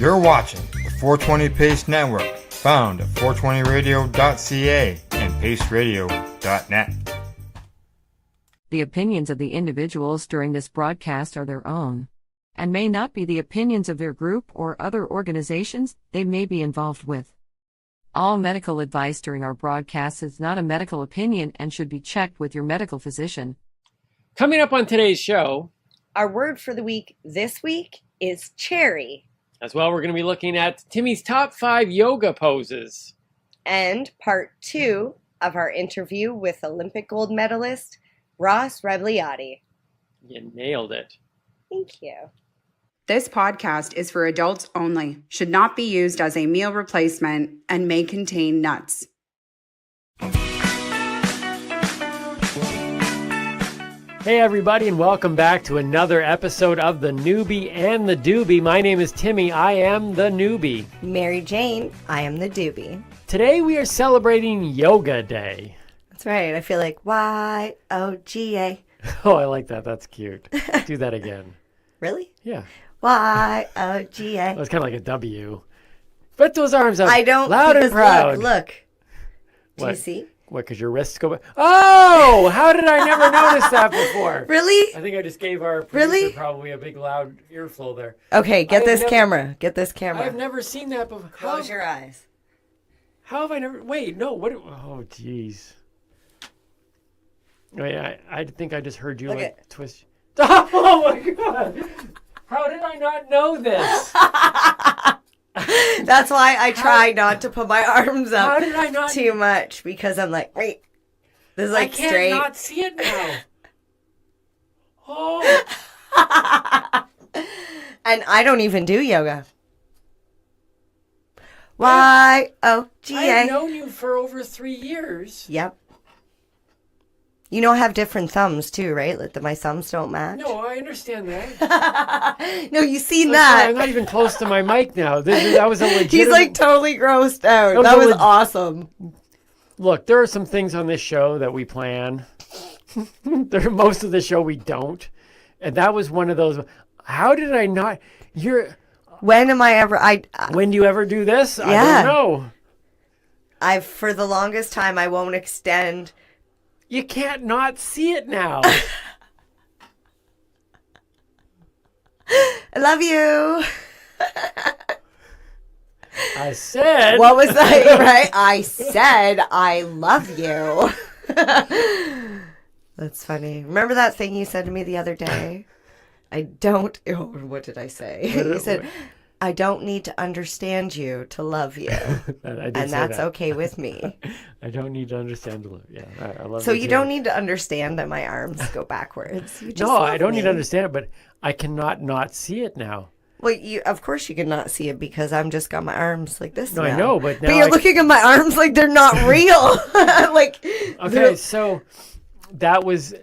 You're watching the 420 Pace Network, found at 420radio.ca and paceradio.net. The opinions of the individuals during this broadcast are their own, and may not be the opinions of their group or other organizations they may be involved with. All medical advice during our broadcast is not a medical opinion and should be checked with your medical physician. Coming up on today's show, our word for the week this week is cherry. As well, we're going to be looking at Timmy's top 5 yoga poses. And part 2 of our interview with Olympic gold medalist Rebagliati. You nailed it. Thank you. This podcast is for adults only, should not be used as a meal replacement, and may contain nuts. Hey everybody, and welcome back to another episode of the Noobie and the Doobie. My name is Timmy. I am the Noobie. Marijane, I am the Doobie. Today we are celebrating Yoga Day. That's right. I feel like Y-O-G-A. Oh, I like that. That's cute. Do that again. Really? Yeah. Y-O-G-A. Well, it's kind of like a W. Put those arms up. I don't. Loud and proud. Look. Do What? you see? What, because your wrists go back? Oh, how did I never notice that before? Really? I think I just gave our producer probably a big loud earful there. Okay, get this camera. Get this camera. I've never seen that before. Close your eyes. How have I never? Wait, no. What? Oh, jeez. Wait, I think I just heard you twist. Oh my god! How did I not know this? That's why I try not to put my arms up How did I not too much, because I'm like, wait, this is like I straight. can't not see it now. Oh. And I don't even do yoga. Y-O-G-A. I've known you for over 3 years. Yep. You know I have different thumbs too, right? Like my thumbs don't match. No, I understand that. No, you seen Listen, that. I'm not even close to my mic now. That was a legitimate... He's like totally grossed out. That was awesome. Look, there are some things on this show that we plan. Most of the show we don't. And that was one of those. How did I not... When am I ever... When do you ever do this? Yeah. I don't know. For the longest time, I won't extend... You can't not see it now. I love you. I said... What was that, right? I said I love you. That's funny. Remember that thing you said to me the other day? What did I say? You said, I don't need to understand you to love you. And that's okay with me. I don't need to understand to love. Yeah, I love so you. You don't need to understand that my arms go backwards. No, I don't need to understand it, but I cannot not see it now. Well, of course you cannot see it because I'm just got my arms like this. No, now. I know, but now you're looking at my arms like they're not real. Okay, so that was.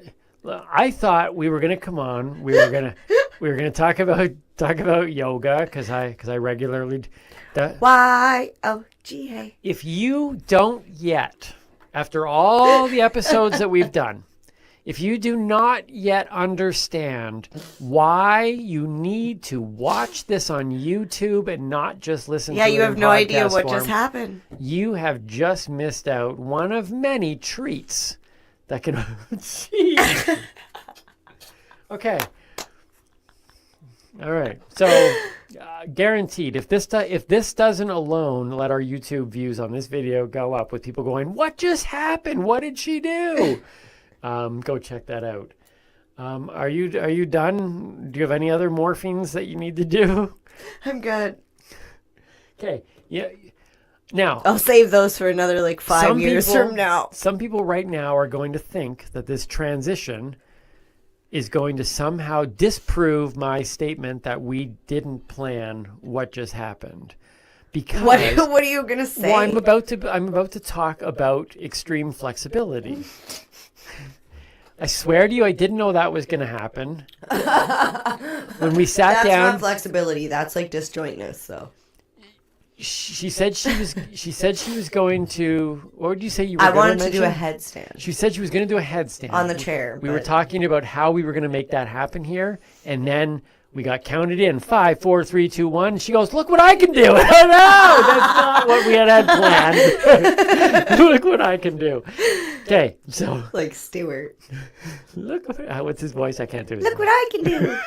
I thought we were gonna come on. We were gonna talk about yoga because I regularly. Y-O-G-A. If you don't yet, after all the episodes that we've done, if you do not yet understand why you need to watch this on YouTube and not just listen to it you have in no idea podcast what form, just happened. You have just missed out one of many treats that can... Jeez. Okay. All right. So, guaranteed, if this doesn't alone let our YouTube views on this video go up with people going, what just happened? What did she do? Go check that out. Are you done? Do you have any other morphines that you need to do? I'm good. Okay. Yeah. Now, I'll save those for another 5 years from now. Some people right now are going to think that this transition is going to somehow disprove my statement that we didn't plan what just happened. Because what are you going to say? Well, I'm about to talk about extreme flexibility. I swear to you, I didn't know that was going to happen. When we sat down, that's not flexibility. That's like disjointness. So she said she was going to. What would you say you were? I wanted to do a headstand. She said she was going to do a headstand on the chair. We were talking about how we were going to make that happen here, and then We got counted in 5, 4, 3, 2, 1. She goes, "Look what I can do!" Oh no, that's not what we had planned. Look what I can do. Okay, so Like Stewart. look. What's his voice? I can't do it. Look what I can do.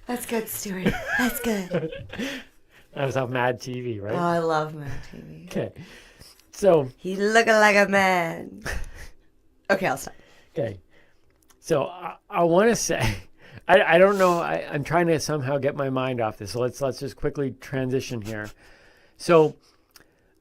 That's good, Stewart. That's good. That was on Mad TV, Oh, right? I love Mad TV. Okay, so He's looking like a man. Okay, I'll stop. okay, so I want to say. I don't know. I'm trying to somehow get my mind off this. So let's just quickly transition here. So,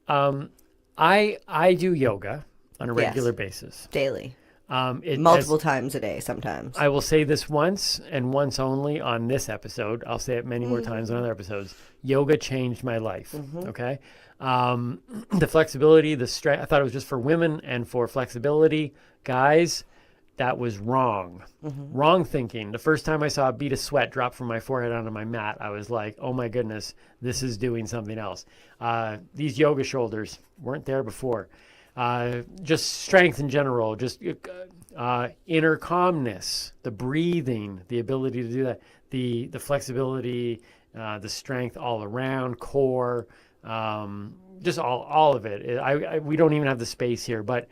I do yoga on a regular basis. Daily. It Multiple times a day sometimes. I will say this once and once only on this episode. I'll say it many more times on other episodes. Yoga changed my life. Okay. The flexibility, the strength. I thought it was just for women and for flexibility. Guys, that was wrong. Wrong thinking. The first time I saw a bead of sweat drop from my forehead onto my mat, I was like, oh my goodness, this is doing something else. These yoga shoulders weren't there before. Just strength in general, just inner calmness, the breathing, the ability to do that, the flexibility, the strength all around, core, just all of it. We don't even have the space here, but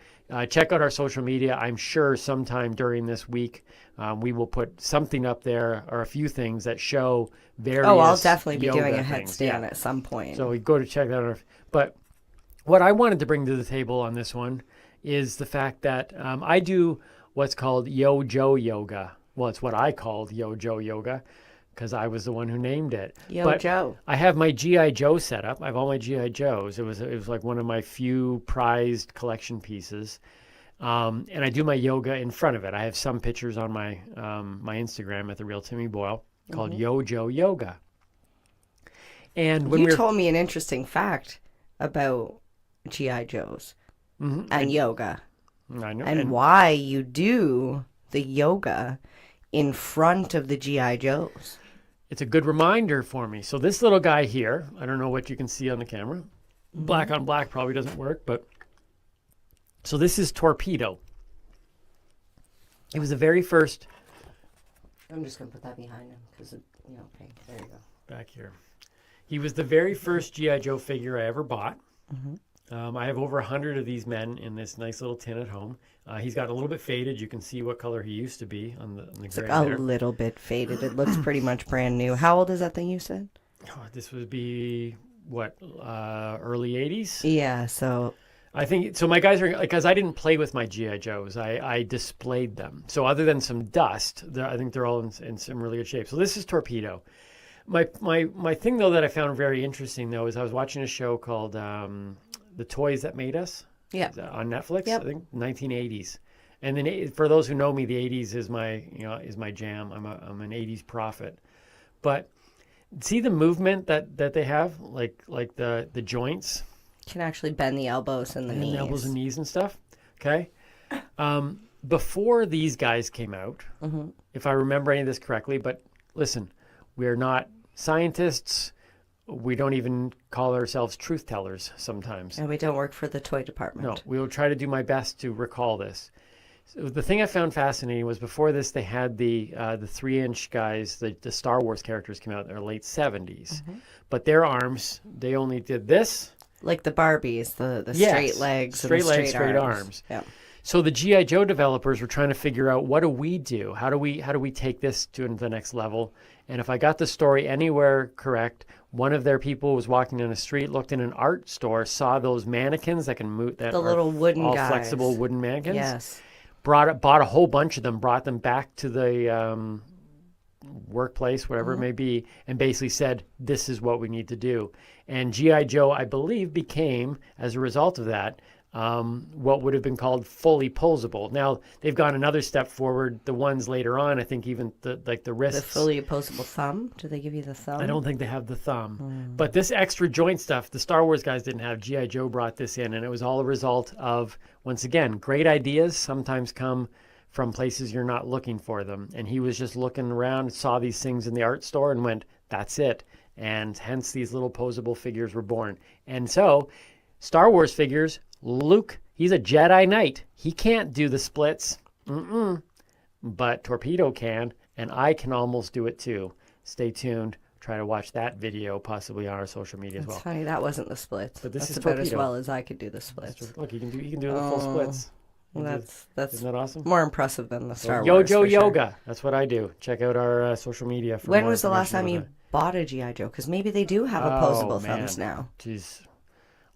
check out our social media. I'm sure sometime during this week we will put something up there or a few things that show various. Oh, I'll definitely be yoga doing a things. headstand at some point. So we go to check that out. But what I wanted to bring to the table on this one is the fact that I do what's called GiJoe yoga. Well, it's what I called GiJoe yoga because I was the one who named it. Joe. I have my G.I. Joe set up. I have all my G.I. Joes. It was like one of my few prized collection pieces. And I do my yoga in front of it. I have some pictures on my my Instagram at The Real Timmy Boyle called GiJoe yoga. And when You told me an interesting fact about G.I. Joes and yoga. I know. And why you do the yoga in front of the G.I. Joes. It's a good reminder for me. So this little guy here, I don't know what you can see on the camera. Black on black probably doesn't work, but so this is Torpedo. It was the very first. I'm just going to put that behind him because, okay, there you go. Back here. He was the very first G.I. Joe figure I ever bought. I have over 100 of these men in this nice little tin at home. He's got a little bit faded. You can see what color he used to be on the It's gray like there. a little bit faded. It looks pretty much brand new. How old is that thing you said? Oh, this would be, what, early 80s? Yeah, so I think, so my guys are, because I didn't play with my G.I. Joes, I displayed them. So other than some dust, I think they're all in some really good shape. So this is Torpedo. My thing, though, that I found very interesting, though, is I was watching a show called The Toys That Made Us on Netflix, I think 1980s. And then for those who know me, the 80s is my jam. I'm an 80s prophet. But see the movement that they have, like the joints, can actually bend the elbows and the knees. elbows and knees and stuff. Okay. Before these guys came out, if I remember any of this correctly, but listen, we're not scientists. We don't even call ourselves truth tellers sometimes. And we don't work for the toy department. No, we will try to do my best to recall this. So the thing I found fascinating was before this, they had the 3-inch guys, the Star Wars characters came out in their late 70s. But their arms, they only did this. Like the Barbies, the Yes, straight legs, straight and the legs, straight arms. Yeah. So the G.I. Joe developers were trying to figure out, what do we do? How do we take this to the next level? And if I got the story anywhere correct, one of their people was walking down the street, looked in an art store, saw those mannequins that can move, that The are little wooden all guys. flexible wooden mannequins. Yes. Bought a whole bunch of them, brought them back to the workplace, whatever it may be, and basically said, this is what we need to do. And G.I. Joe, I believe, became, as a result of that, what would have been called fully posable. Now, they've gone another step forward. The ones later on, I think even the wrists. The fully opposable thumb? Do they give you the thumb? I don't think they have the thumb. But this extra joint stuff, the Star Wars guys didn't have. G.I. Joe brought this in, and it was all a result of, once again, great ideas sometimes come from places you're not looking for them. And he was just looking around, saw these things in the art store, and went, that's it. And hence these little posable figures were born. And so, Star Wars figures, Luke, he's a Jedi Knight. He can't do the splits. But Torpedo can. and I can almost do it too. Stay tuned. Try to watch that video possibly on our social media as well. It's funny, that wasn't the splits. But this That's is about as Torpedo. well as I could do the splits. Look, you can do the full splits. That's Isn't that awesome? more impressive than the Star Wars. Yojo for sure. Yoga. That's what I do. Check out our social media. For When more was the last time information you bought a G.I. Joe? Because maybe they do have opposable thumbs now. Jeez,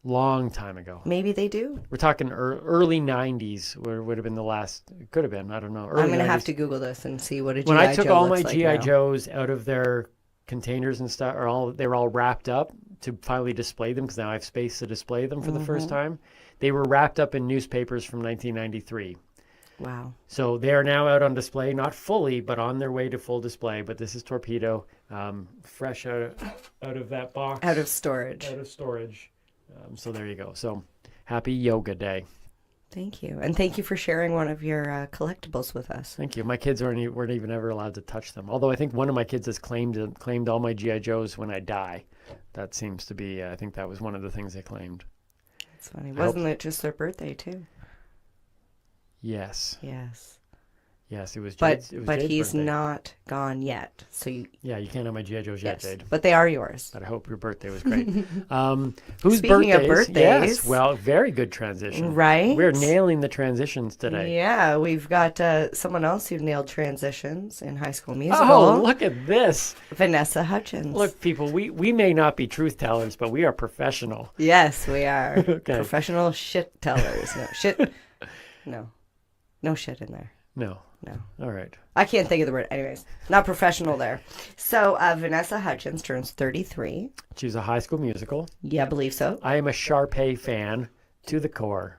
long time ago. Maybe they do. We're talking early 90s would have been the last. It could have been. I don't know. I'm going to 90s. have to Google this and see what a G.I. When Joe I took all my looks like G.I. now. Joes out of their containers and stuff, they were all wrapped up to finally display them, because now I have space to display them for the first time. They were wrapped up in newspapers from 1993. Wow. So they are now out on display, not fully, but on their way to full display. But this is Torpedo, fresh out of that box. Out of storage. Out of storage. So there you go. So happy Yoga Day. Thank you. And thank you for sharing one of your collectibles with us. Thank you. My kids weren't even ever allowed to touch them. Although I think one of my kids has claimed all my G.I. Joes when I die. That seems to be, I think that was one of the things they claimed. That's funny. Wasn't it just their birthday, too? Yes. Yes. Yes, it was But Jade's but he's birthday. not gone yet. So you You can't have my G.I. Joes yet, yes, Jade. but they are yours. But I hope your birthday was great. Whose Speaking of birthdays. Yes, well, very good transition. Right? We're nailing the transitions today. Yeah, we've got someone else who nailed transitions in High School Musical. Oh, look at this. Vanessa Hudgens. Look, people, we may not be truth tellers, but we are professional. Yes, we are. Okay. Professional shit tellers. No, shit. No. No shit in there. No. No. All right. I can't think of the word. Anyways, not professional there. So Vanessa Hudgens turns 33. She's a High School Musical. Yeah, I believe so. I am a Sharpay fan to the core.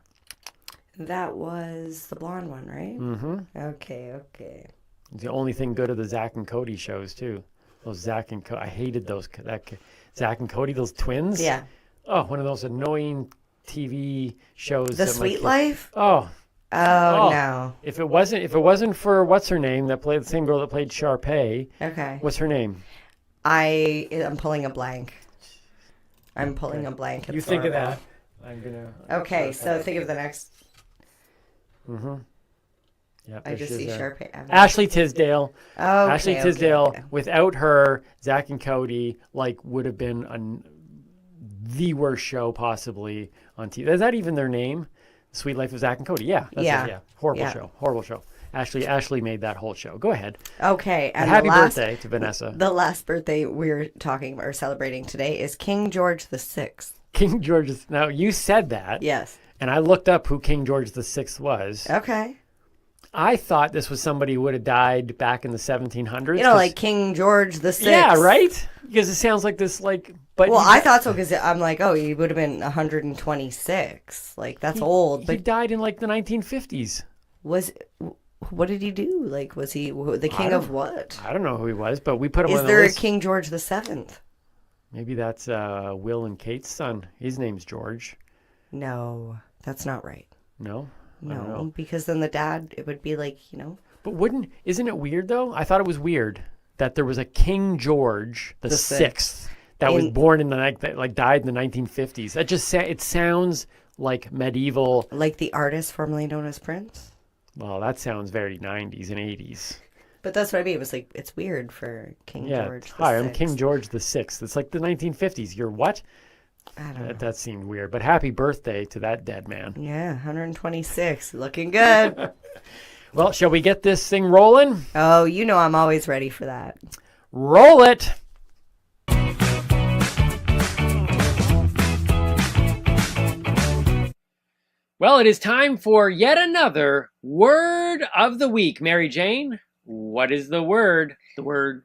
That was the blonde one, right? Mm-hmm. Okay. It's the only thing good of the Zach and Cody shows, too. Those Zach and Cody. I hated those. Zach and Cody, those twins. Yeah. Oh, one of those annoying TV shows. The that my Sweet kids- Life? Oh. Oh, no. If it wasn't for what's her name that played the same girl that played Sharpay. Okay. What's her name? I'm pulling a blank. I'm pulling a blank. You It's think of horrible. that. I'm gonna. Okay, so think of the next. Mm-hmm. Yeah. I just see Sharpay. Ashley Tisdale. Okay, Ashley Tisdale. okay. Without her, Zach and Cody would have been the worst show possibly on TV. Is that even their name? Sweet Life of Zach and Cody. Yeah. That's Yeah. It, yeah. Horrible Yeah. show. Horrible show. Ashley made that whole show. Go ahead. Okay, and Happy the last, birthday to Vanessa. The last birthday we're talking or celebrating today is King George VI. King George. Now you said that. Yes. And I looked up who King George VI was. Okay. I thought this was somebody who would have died back in the 1700s. You know, like King George VI. Yeah, right? Because it sounds like this, but Well, I thought so because I'm like, oh, he would have been 126. Like, that's old. he But died in like the 1950s. what did he do? Like, was he the king of what? I don't know who he was, but we put him Is on the there a list. King George VII? Maybe that's Will and Kate's son. His name's George. No, that's not right. No? I don't No, know. because then the dad, it would be like, But isn't it weird though? I thought it was weird that there was a King George the Sixth that was born in died in the 1950s. That just it sounds like medieval. like the artist formerly known as Prince. Well, that sounds very 90s and 80s. But that's what I mean. It was like, it's weird for King George Hi, I'm VI. King George the Sixth. It's like the 1950s. You're what? I don't know. That seemed weird. But happy birthday to that dead man. Yeah, 126. Looking good. Well, shall we get this thing rolling? Oh, I'm always ready for that. Roll it. Well, it is time for yet another word of the week. Mary Jane, what is the word? The word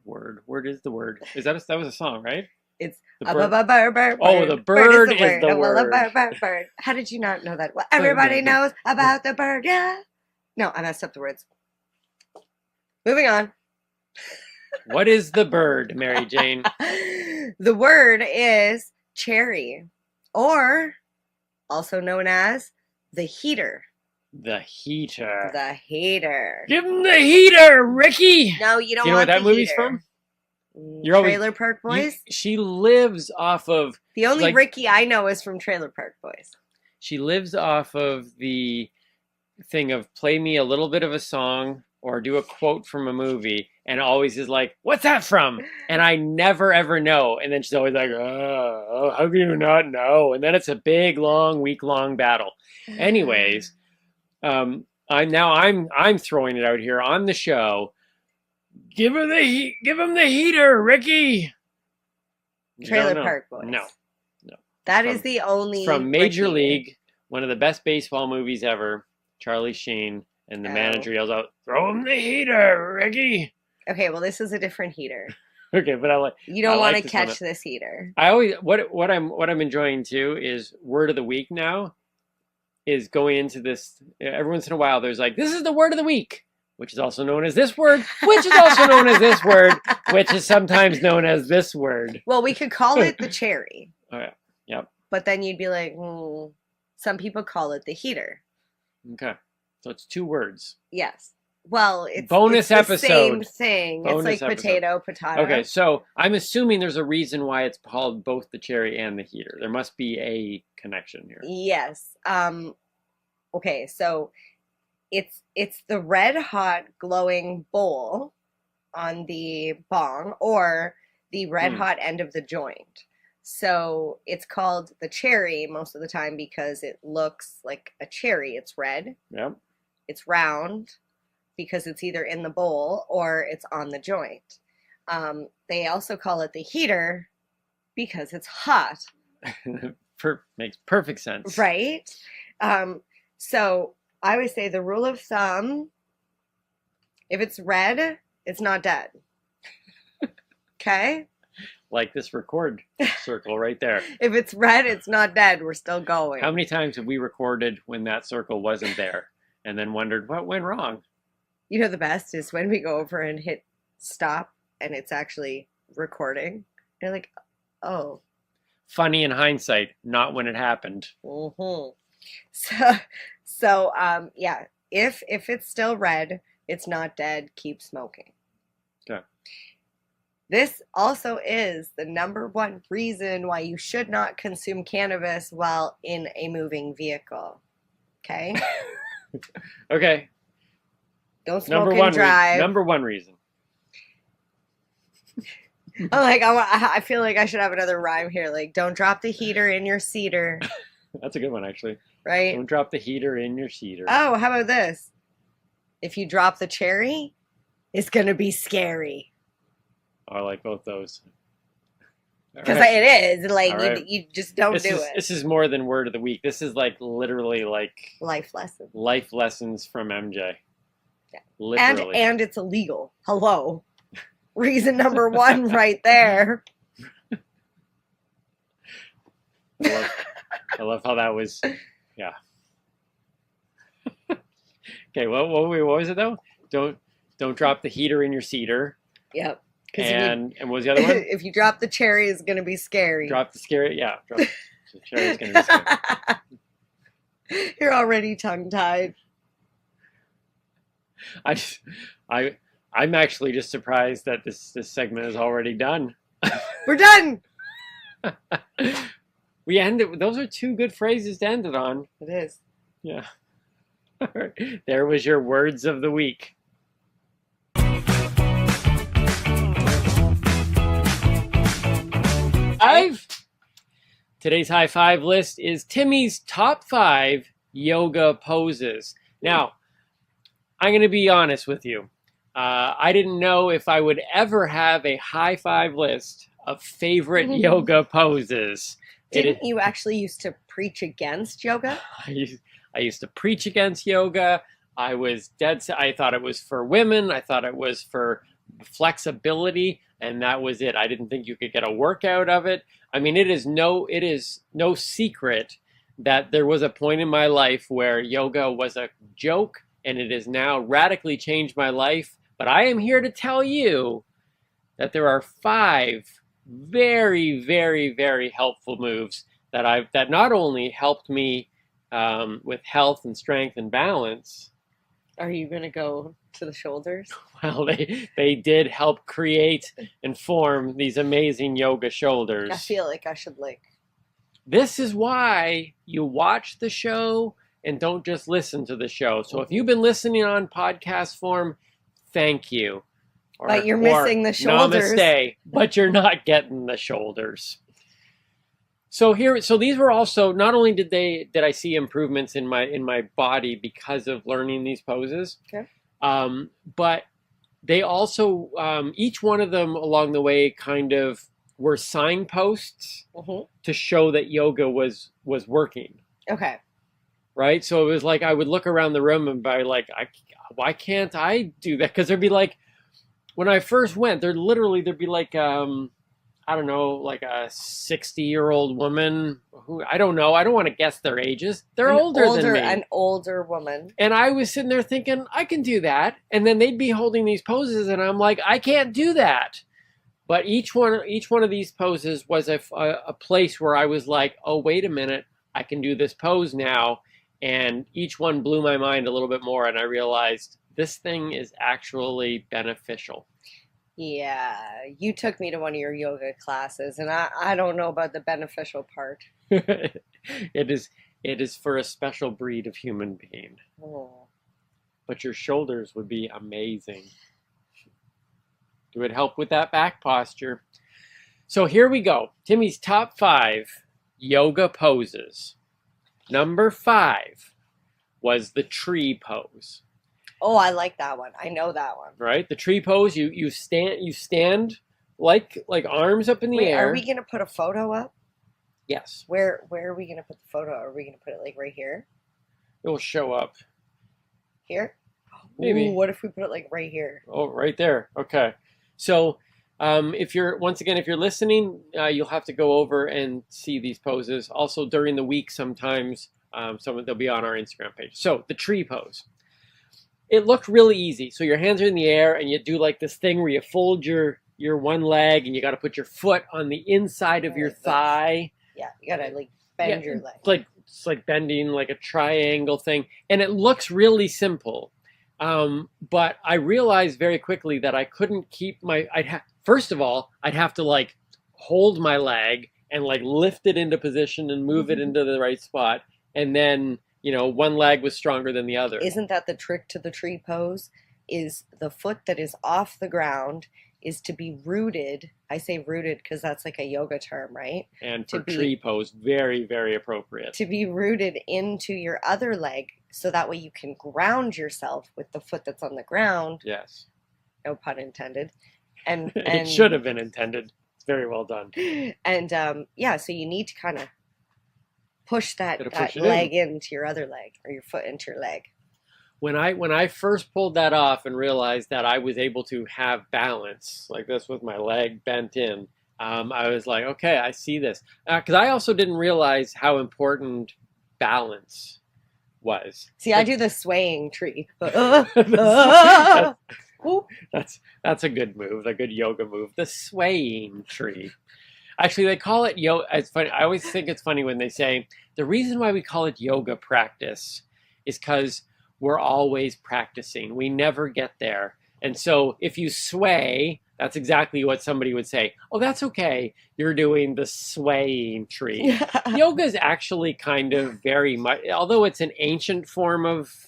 is the word. Is that was a song, right? It's The a bird- bird. Oh, the bird is the A word. bird. How did you not know that? Well, everybody knows about the bird, yeah. No, I messed up the words. Moving on. What is the bird, Mary Jane? The word is cherry, or also known as the heater. The heater. The heater. Give him the heater, Ricky. No, you don't Do you know want what that the movie's heater. from? You're always- Trailer Park Boys? She lives off of. The only like- Ricky I know is from Trailer Park Boys. She lives off of the thing of play me a little bit of a song or do a quote from a movie, and always is like, "What's that from?" And I never ever know. And then she's always like, "Oh, how can you not know?" And then it's a big, long, week-long battle. Anyways, I'm throwing it out here on the show. Give him the heater, Ricky. Trailer Park Boys. No. That is the only from Major League, one of the best baseball movies ever. Charlie Sheen, and the manager yells out, "Throw him the heater, Ricky." Okay, well, this is a different heater. Okay, but you don't want to catch this heater. I always what I'm enjoying too is word of the week now. Is going into this every once in a while. There's like, this is the word of the week, which is also known as this word, which is also known as this word, which is sometimes known as this word. Well, we could call it the cherry. Oh yeah, yep. But then you'd be like, some people call it the heater. Okay, so it's 2 words. Yes. Well, it's bonus it's episode. The same thing. Bonus it's like episode. potato. Okay, so I'm assuming there's a reason why it's called both the cherry and the heater. There must be a connection here. Yes. Okay, so it's the red hot glowing bowl on the bong or the red hot end of the joint. So it's called the cherry most of the time because it looks like a cherry. It's red. Yep. It's round because it's either in the bowl or it's on the joint. They also call it the heater because it's hot. Makes perfect sense. Right? So I always say the rule of thumb, if it's red, it's not dead. Okay? Like this record circle right there. If it's red, it's not dead. We're still going. How many times have we recorded when that circle wasn't there and then wondered what went wrong? You know, the best is when we go over and hit stop and it's actually recording. You're like, oh. Funny in hindsight, not when it happened. Mm-hmm. So yeah, if it's still red, it's not dead, keep smoking. Okay. This also is the #1 reason why you should not consume cannabis while in a moving vehicle. Okay? Okay. Don't smoke and drive. #1 reason. I feel like I should have another rhyme here. Like, don't drop the heater in your cedar. That's a good one, actually. Right? Don't drop the heater in your cedar. Oh, how about this? If you drop the cherry, it's going to be scary. Oh, I like both those. Because it is. Like, right. you just don't do it. This is more than word of the week. This is like literally like... Life lessons. Life lessons from MJ. Yeah. Literally. And it's illegal. Hello. Reason #1 right there. I love how that was... Yeah. Okay, what was it though? Don't drop the heater in your cedar. Yep. And what was the other one? If you drop the cherry, it's going to be scary. Drop the scary, yeah. Drop the cherry is going to be scary. You're already tongue-tied. I'm actually just surprised that this segment is already done. We're done. We ended. Those are 2 good phrases to end it on. It is. Yeah. There was your words of the week. Today's high 5 list is Timmy's top 5 yoga poses. Now, I'm going to be honest with you. I didn't know if I would ever have a high 5 list of favorite yoga poses. Didn't you actually used to preach against yoga? I used to preach against yoga. I was I thought it was for women. I thought it was for flexibility, and that was it. I didn't think you could get a workout of it. I mean, it is no secret that there was a point in my life where yoga was a joke, and it has now radically changed my life. But I am here to tell you that there are 5 very, very, very helpful moves that not only helped me with health and strength and balance. Are you going to go to the shoulders? Well, they did help create and form these amazing yoga shoulders. I feel like I should This is why you watch the show and don't just listen to the show. So if you've been listening on podcast form, thank you. But you're missing the shoulders. Namaste, but you're not getting the shoulders. So these were also, not only did I see improvements in my body because of learning these poses, okay. But they also, each one of them along the way kind of were signposts to show that yoga was working. Okay. Right? So it was like I would look around the room and be like, why can't I do that? Because there'd be like, when I first went, there'd be like, I don't know, like a 60-year-old woman who, I don't know, I don't want to guess their ages. They're older than me. An older woman. And I was sitting there thinking, I can do that. And then they'd be holding these poses and I'm like, I can't do that. But each one of these poses was a place where I was like, oh, wait a minute, I can do this pose now. And each one blew my mind a little bit more. And I realized this thing is actually beneficial. Yeah, you took me to one of your yoga classes, and I don't know about the beneficial part. It is for a special breed of human being. Oh. But your shoulders would be amazing. It would help with that back posture. So here we go. Timmy's top 5 yoga poses. Number 5 was the tree pose. Oh, I like that one. I know that one. Right? The tree pose, you stand like arms up in the air. Are we going to put a photo up? Yes. Where are we going to put the photo? Are we going to put it like right here? It will show up. Here? Maybe. Ooh, what if we put it like right here? Oh, right there. Okay. So if you're listening, you'll have to go over and see these poses. Also during the week sometimes, they'll be on our Instagram page. So the tree pose. It looked really easy. So your hands are in the air and you do like this thing where you fold your one leg and you got to put your foot on the inside of your thigh. Yeah, you got to like bend your leg. It's like bending like a triangle thing. And it looks really simple. But I realized very quickly that I couldn't keep first of all, I'd have to like hold my leg and like lift it into position and move it into the right spot. And then, one leg was stronger than the other. Isn't that the trick to the tree pose? Is the foot that is off the ground is to be rooted. I say rooted because that's like a yoga term, right? And for tree pose, very, very appropriate. To be rooted into your other leg so that way you can ground yourself with the foot that's on the ground. Yes. No pun intended. And it should have been intended. It's very well done. And so you need to kind of push that leg into your other leg or your foot into your leg. When I first pulled that off and realized that I was able to have balance like this with my leg bent in, I was like, okay, I see this. Because I also didn't realize how important balance was. See, I do the swaying tree. That's a good move, a good yoga move. The swaying tree. Actually, they call it yoga. It's funny. I always think it's funny when they say the reason why we call it yoga practice is because we're always practicing. We never get there. And so if you sway, that's exactly what somebody would say. Oh, that's okay. You're doing the swaying tree. Yoga is actually kind of very much, although it's an ancient form of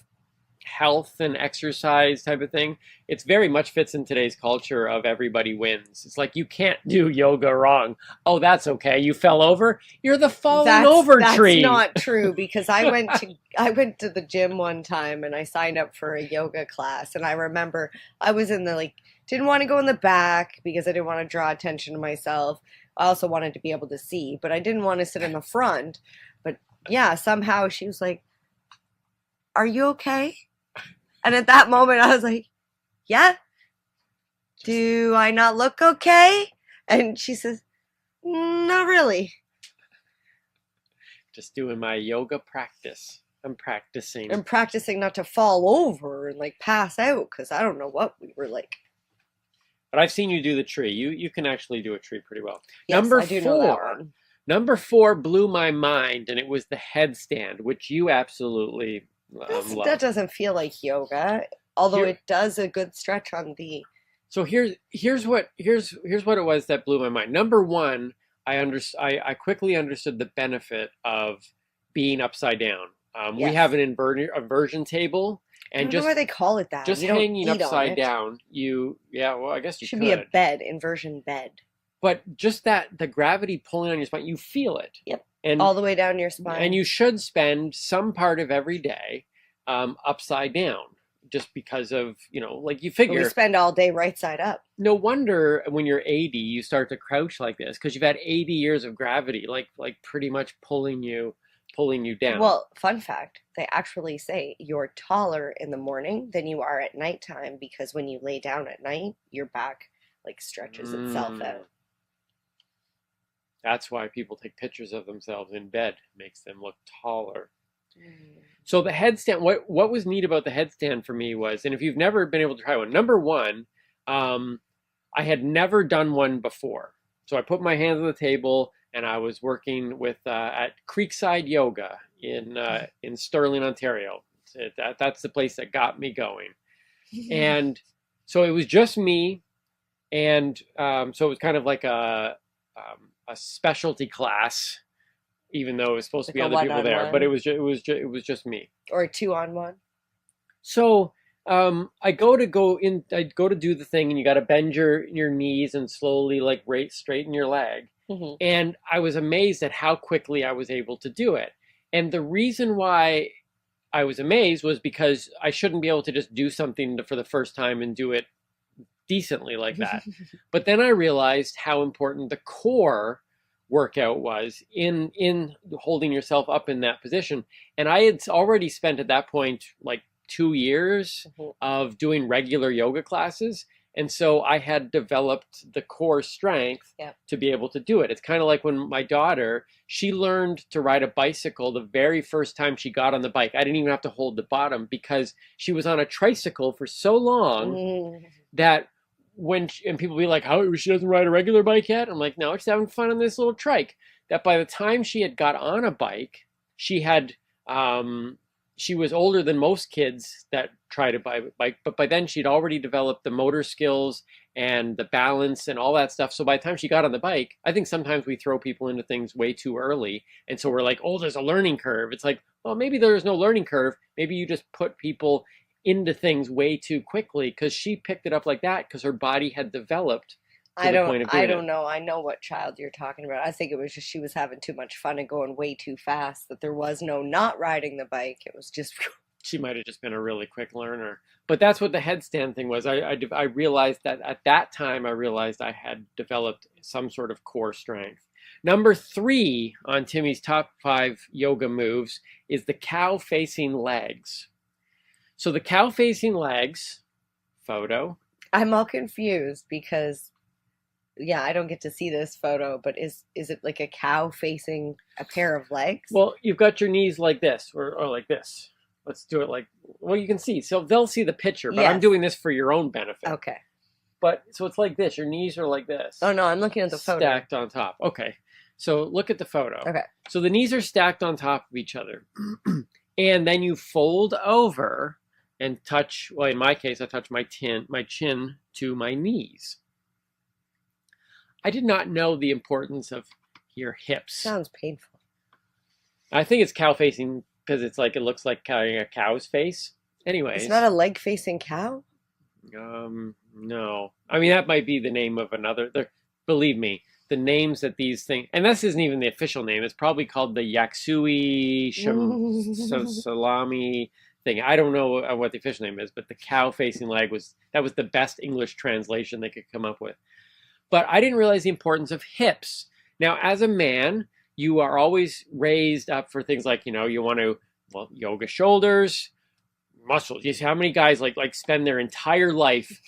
health and exercise type of thing, it's very much fits in today's culture of everybody wins. It's like you can't do yoga wrong. Oh, that's okay. You fell over. You're the falling over tree. That's not true because I went to the gym one time and I signed up for a yoga class and I remember I was in the didn't want to go in the back because I didn't want to draw attention to myself. I also wanted to be able to see, but I didn't want to sit in the front. But yeah, somehow she was like, "Are you okay?" And at that moment, I was like, yeah. Do I not look okay? And she says, not really. Just doing my yoga practice. I'm practicing. I'm practicing not to fall over and pass out because I don't know what we were like. But I've seen you do the tree. You can actually do a tree pretty well. Yes, I do know that one. Number 4 blew my mind, and it was the headstand, which you absolutely that doesn't feel like yoga, although it does a good stretch on the. So here's what it was that blew my mind. Number 1, I quickly understood the benefit of being upside down. Yes. We have an inversion table, I don't know why they call it that. Just You don't hanging eat on upside it. down, well, I guess you Should could. be a bed, inversion bed. But just the gravity pulling on your spine, you feel it. Yep. And all the way down your spine. And you should spend some part of every day upside down, just because of, like you figure. But we spend all day right side up. No wonder when you're 80, you start to crouch like this, because you've had 80 years of gravity, like pretty much pulling you down. Well, fun fact, they actually say you're taller in the morning than you are at nighttime, because when you lay down at night, your back like stretches itself out. That's why people take pictures of themselves in bed. Makes them look taller. So the headstand, what was neat about the headstand for me was, and if you've never been able to try one, number one, I had never done one before. So I put my hands on the table and I was working with at Creekside Yoga in Sterling, Ontario. That's the place that got me going. And so it was just me, and so it was kind of like a specialty class, even though it was supposed to be other people there, but it was just me. Or a 2-on-1. So I go to do the thing, and you got to bend your knees and slowly straighten your leg. Mm-hmm. And I was amazed at how quickly I was able to do it. And the reason why I was amazed was because I shouldn't be able to just do something for the first time and do it decently like that. But then I realized how important the core workout was in holding yourself up in that position. And I had already spent at that point like 2 years of doing regular yoga classes. And so I had developed the core strength to be able to do it. It's kind of like when my daughter, she learned to ride a bicycle the very first time she got on the bike. I didn't even have to hold the bottom, because she was on a tricycle for so long that and people be like, how, she doesn't ride a regular bike yet? I'm like, no, she's having fun on this little trike. That by the time she had got on a bike, she had, she was older than most kids that try to buy a bike, but by then she'd already developed the motor skills and the balance and all that stuff. So by the time she got on the bike, I think sometimes we throw people into things way too early. And so we're like, oh, there's a learning curve. It's like, well, maybe there's no learning curve. Maybe you just put people into things way too quickly, because she picked it up like that because her body had developed. I don't know. I know what child you're talking about. I think it was just she was having too much fun and going way too fast, that there was no not riding the bike. It was just... She might have just been a really quick learner. But that's what the headstand thing was. I realized that at that time, I realized I had developed some sort of core strength. Number 3 on Timmy's top 5 yoga moves is the cow-facing legs. So the cow-facing legs, photo. I'm all confused because... Yeah, I don't get to see this photo, but is it like a cow facing a pair of legs? Well, you've got your knees like this, or like this. Let's do it like, well, you can see. So they'll see the picture, but yes. I'm doing this for your own benefit. Okay. But, so it's like this. Your knees are like this. Oh, no, I'm looking at the photo. Stacked on top. Okay. So look at the photo. Okay. So the knees are stacked on top of each other. And then you fold over and touch, well, in my case, I touch my chin to my knees. I did not know the importance of your hips. Sounds painful. I think it's cow facing because it's like, it looks like carrying a cow's face. Anyways. It's not a leg facing cow? No. I mean, that might be the name of another. Believe me, the names that these things, and this isn't even the official name. It's probably called the Yaksui Salami thing. I don't know what the official name is, but the cow facing leg was the best English translation they could come up with. But I didn't realize the importance of hips. Now, as a man, you are always raised up for things like, you want to, yoga shoulders, muscles. You see how many guys like spend their entire life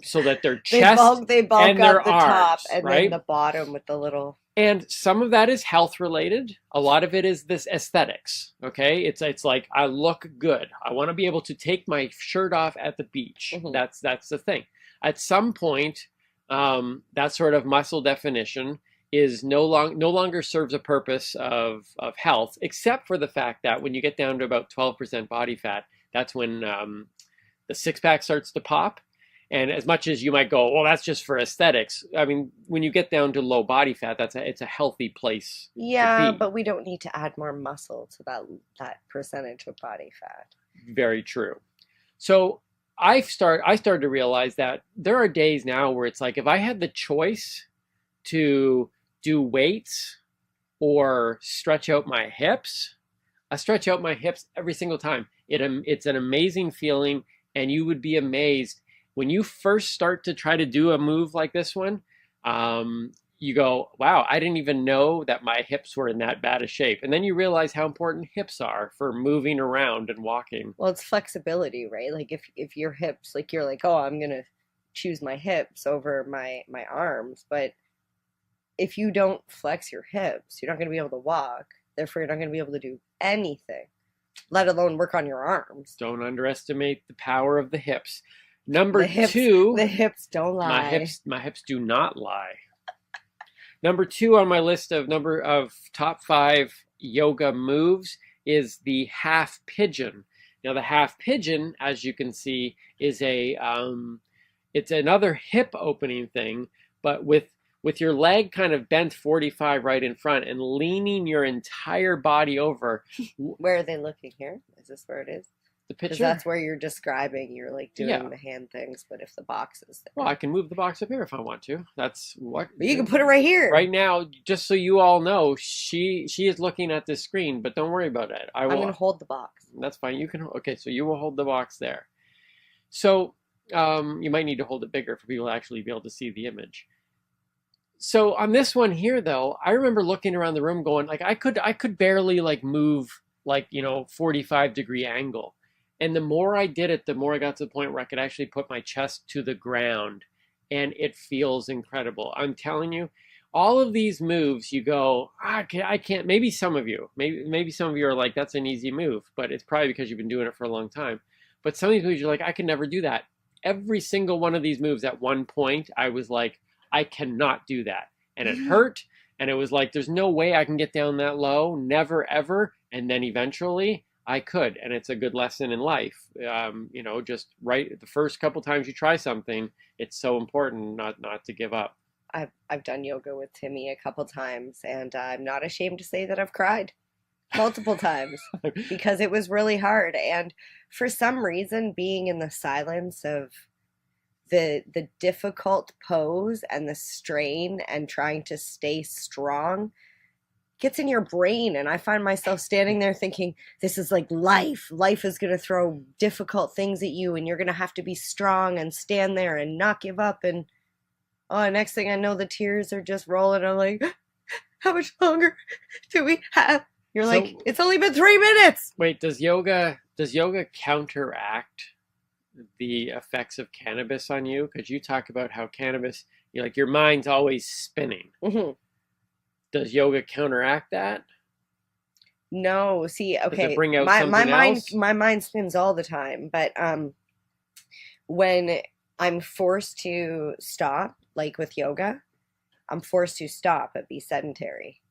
so that their chest they bulk and their up the arms, top and right? then the bottom with the little... And some of that is health related. A lot of it is this aesthetics, okay? It's like, I look good. I want to be able to take my shirt off at the beach. Mm-hmm. That's the thing. At some point... that sort of muscle definition is no longer serves a purpose of health, except for the fact that when you get down to about 12% body fat, that's when the six-pack starts to pop. And as much as you might go, well, that's just for aesthetics. I mean, when you get down to low body fat, it's a healthy place. Yeah, but we don't need to add more muscle to that percentage of body fat. Very true. So I started to realize that there are days now where it's like if I had the choice to do weights or stretch out my hips, I stretch out my hips every single time. It's an amazing feeling, and you would be amazed when you first start to try to do a move like this one. You go, wow, I didn't even know that my hips were in that bad a shape. And then you realize how important hips are for moving around and walking. Well, it's flexibility, right? Like if your hips, like you're like, oh, I'm gonna choose my hips over my arms, but if you don't flex your hips, you're not gonna be able to walk. Therefore, you're not gonna be able to do anything, let alone work on your arms. Don't underestimate the power of the hips. Number two, the hips don't lie. My hips do not lie. Number two on my list of top 5 yoga moves is the half pigeon. Now the half pigeon, as you can see, is it's another hip opening thing, but with your leg kind of bent 45 right in front and leaning your entire body over. Where are they looking here? Is this where it is? The picture? Because that's where you're describing, you're like doing the hand things, but if the box is there. Well, I can move the box up here if I want to. That's what. But you can put it right here. Right now, just so you all know, she is looking at this screen, but don't worry about it. I'm going to hold the box. That's fine. You can. Okay, so you will hold the box there. So you might need to hold it bigger for people to actually be able to see the image. So on this one here, though, I remember looking around the room going, like, I could barely like move like 45-degree angle. And the more I did it, the more I got to the point where I could actually put my chest to the ground, and it feels incredible. I'm telling you, all of these moves, you go, I can't. Maybe some of you are like, that's an easy move, but it's probably because you've been doing it for a long time. But some of these moves, you're like, I could never do that. Every single one of these moves, at one point, I was like, I cannot do that, and it hurt, and it was like, there's no way I can get down that low, never ever. And then eventually I could, and it's a good lesson in life. Just right the first couple times you try something, it's so important not to give up. I've done yoga with Timmy a couple times, and I'm not ashamed to say that I've cried multiple times because it was really hard. And for some reason, being in the silence of the difficult pose and the strain and trying to stay strong gets in your brain, and I find myself standing there thinking, this is like life is going to throw difficult things at you, and you're going to have to be strong and stand there and not give up. And next thing I know, the tears are just rolling. I'm like, how much longer do we have? You're like, it's only been 3 minutes. Wait, does yoga counteract the effects of cannabis on you? Because you talk about how cannabis, your mind's always spinning. Mm-hmm. Does yoga counteract that? No. See, okay. Does it bring out something else? My mind spins all the time, but when I'm forced to stop, like with yoga, I'm forced to stop and be sedentary.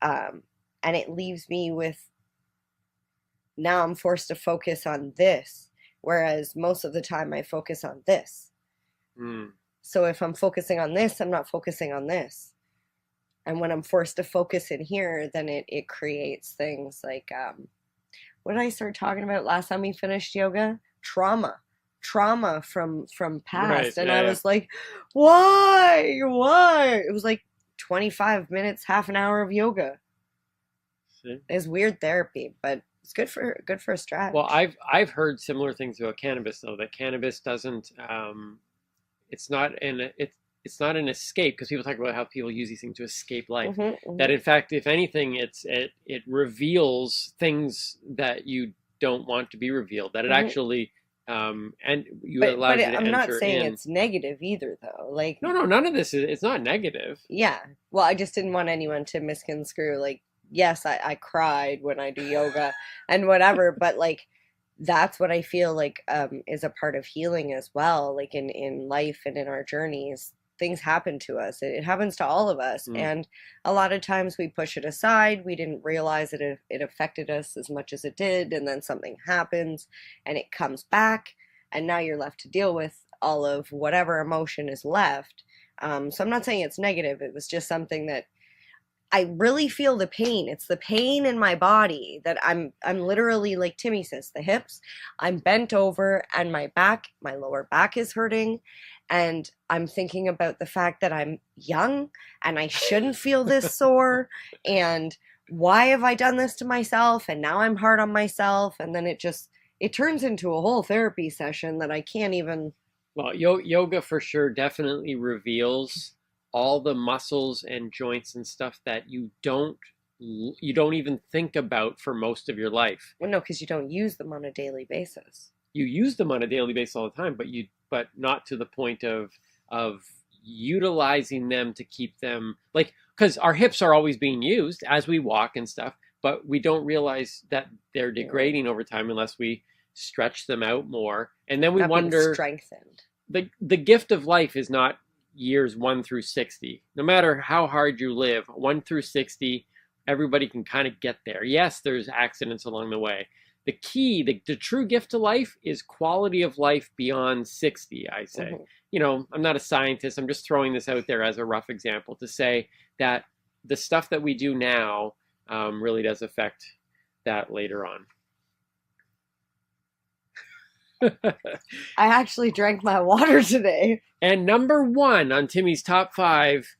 And it leaves me with, now I'm forced to focus on this, whereas most of the time I focus on this. So if I'm focusing on this, I'm not focusing on this. And when I'm forced to focus in here, then it creates things like, what did I start talking about last time we finished yoga? Trauma from past. Right, and I was like, why? It was like 25 minutes, half an hour of yoga. See? It's weird therapy, but it's good for a stretch. Well, I've heard similar things about cannabis, though, that cannabis doesn't, it's not an escape, because people talk about how people use these things to escape life. Mm-hmm, mm-hmm. That in fact, if anything, it reveals things that you don't want to be revealed. That it actually allows you to enter in. I'm not saying it's negative either, though. Like no, none of this it's not negative. Yeah. Well, I just didn't want anyone to misconstrue. Like, yes, I cried when I do yoga and whatever, but like, that's what I feel like is a part of healing as well. Like in life and in our journeys, things happen to us. It happens to all of us. And a lot of times we push it aside. We didn't realize that it affected us as much as it did. And then something happens and it comes back. And now you're left to deal with all of whatever emotion is left. So I'm not saying it's negative. It was just something that I really feel the pain. It's the pain in my body that I'm literally, like Timmy says, the hips, I'm bent over and my lower back is hurting. And I'm thinking about the fact that I'm young and I shouldn't feel this sore. And why have I done this to myself? And now I'm hard on myself. And then it turns into a whole therapy session that I can't even. Well, yoga for sure definitely reveals all the muscles and joints and stuff that you don't even think about for most of your life. Well, no, because you don't use them on a daily basis. You use them on a daily basis all the time, but not to the point of utilizing them to keep them, like, because our hips are always being used as we walk and stuff, but we don't realize that they're degrading over time unless we stretch them out more. And then we wonder, strengthened. The gift of life is not years 1 through 60. No matter how hard you live, 1 through 60, everybody can kind of get there. Yes, there's accidents along the way. The key, the true gift to life is quality of life beyond 60, I say. Mm-hmm. You know, I'm not a scientist. I'm just throwing this out there as a rough example to say that the stuff that we do now really does affect that later on. I actually drank my water today. And number 1 on Timmy's top 5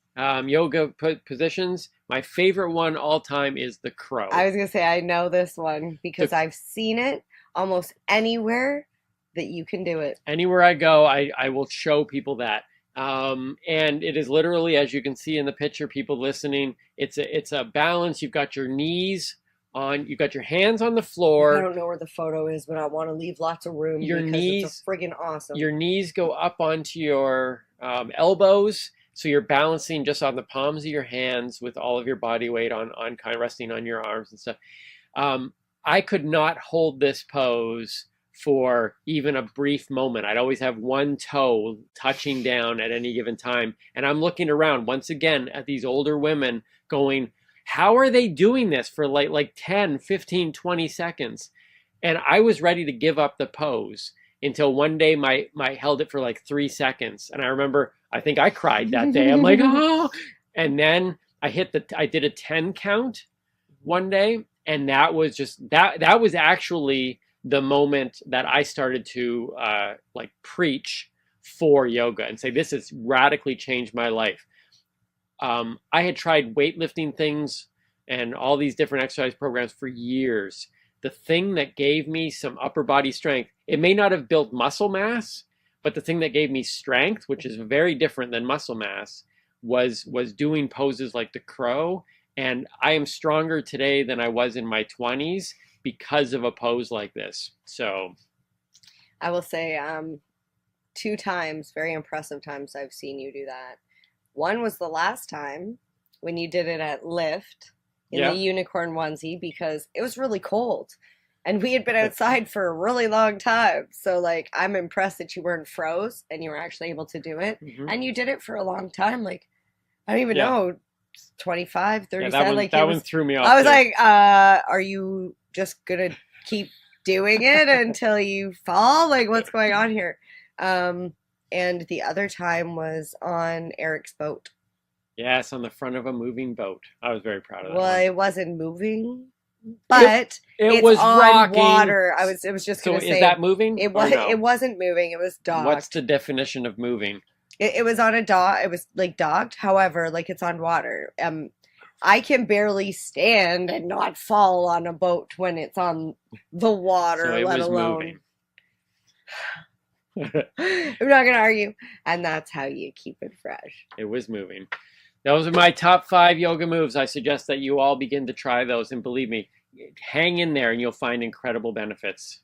yoga positions, my favorite one all time is the crow. I was going to say, I know this one because I've seen it almost anywhere that you can do it. Anywhere I go, I will show people that. And it is literally, as you can see in the picture, people listening, it's a balance. You've got your knees on, you've got your hands on the floor. I don't know where the photo is, but I want to leave lots of room your because knees, it's friggin' awesome. Your knees go up onto your elbows. So you're balancing just on the palms of your hands with all of your body weight on kind of resting on your arms and stuff. I could not hold this pose for even a brief moment. I'd always have one toe touching down at any given time. And I'm looking around once again at these older women going, how are they doing this for like 10, 15, 20 seconds? And I was ready to give up the pose until one day my held it for like 3 seconds. And I remember, I think I cried that day. I'm like, oh, and then I did a 10 count one day. And that was just, that was actually the moment that I started to like preach for yoga and say, this has radically changed my life. I had tried weightlifting things and all these different exercise programs for years. The thing that gave me some upper body strength, it may not have built muscle mass, but the thing that gave me strength, which is very different than muscle mass, was doing poses like the crow. And I am stronger today than I was in my 20s because of a pose like this. So I will say 2 times, very impressive times I've seen you do that. One was the last time when you did it at Lyft in the unicorn onesie because it was really cold. And we had been outside for a really long time. So, like, I'm impressed that you weren't froze and you were actually able to do it. Mm-hmm. And you did it for a long time. Like, I don't even know, 25, 30 seconds. That one threw me off. I was like, are you just going to keep doing it until you fall? Like, what's going on here? And the other time was on Eric's boat. Yes, on the front of a moving boat. I was very proud of that. Well, it wasn't moving. But it was on rocking. Water. It was just going to say. So is that moving? It was. No? It wasn't moving. It was docked. What's the definition of moving? It was on a dock. It was like docked. However, like it's on water. I can barely stand and not fall on a boat when it's on the water, so let alone. Moving. I'm not going to argue. And that's how you keep it fresh. It was moving. Those are my top 5 yoga moves. I suggest that you all begin to try those. And believe me, hang in there and you'll find incredible benefits.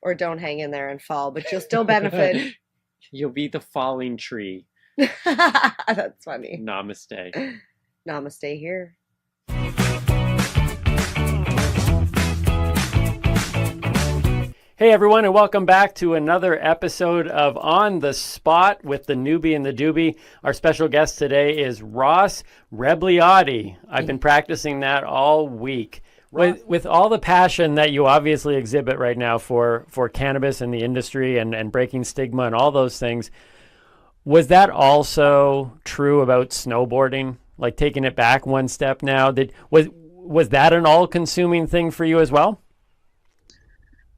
Or don't hang in there and fall, but you'll still benefit. You'll be the falling tree. That's funny. Namaste. Namaste here. Hey everyone, and welcome back to another episode of On the Spot with the Noobie and the Doobie. Our special guest today is Ross Rebagliati. I've been practicing that all week. With all the passion that you obviously exhibit right now for cannabis and the industry and breaking stigma and all those things, was that also true about snowboarding? like taking it back one step now? Was that an all-consuming thing for you as well?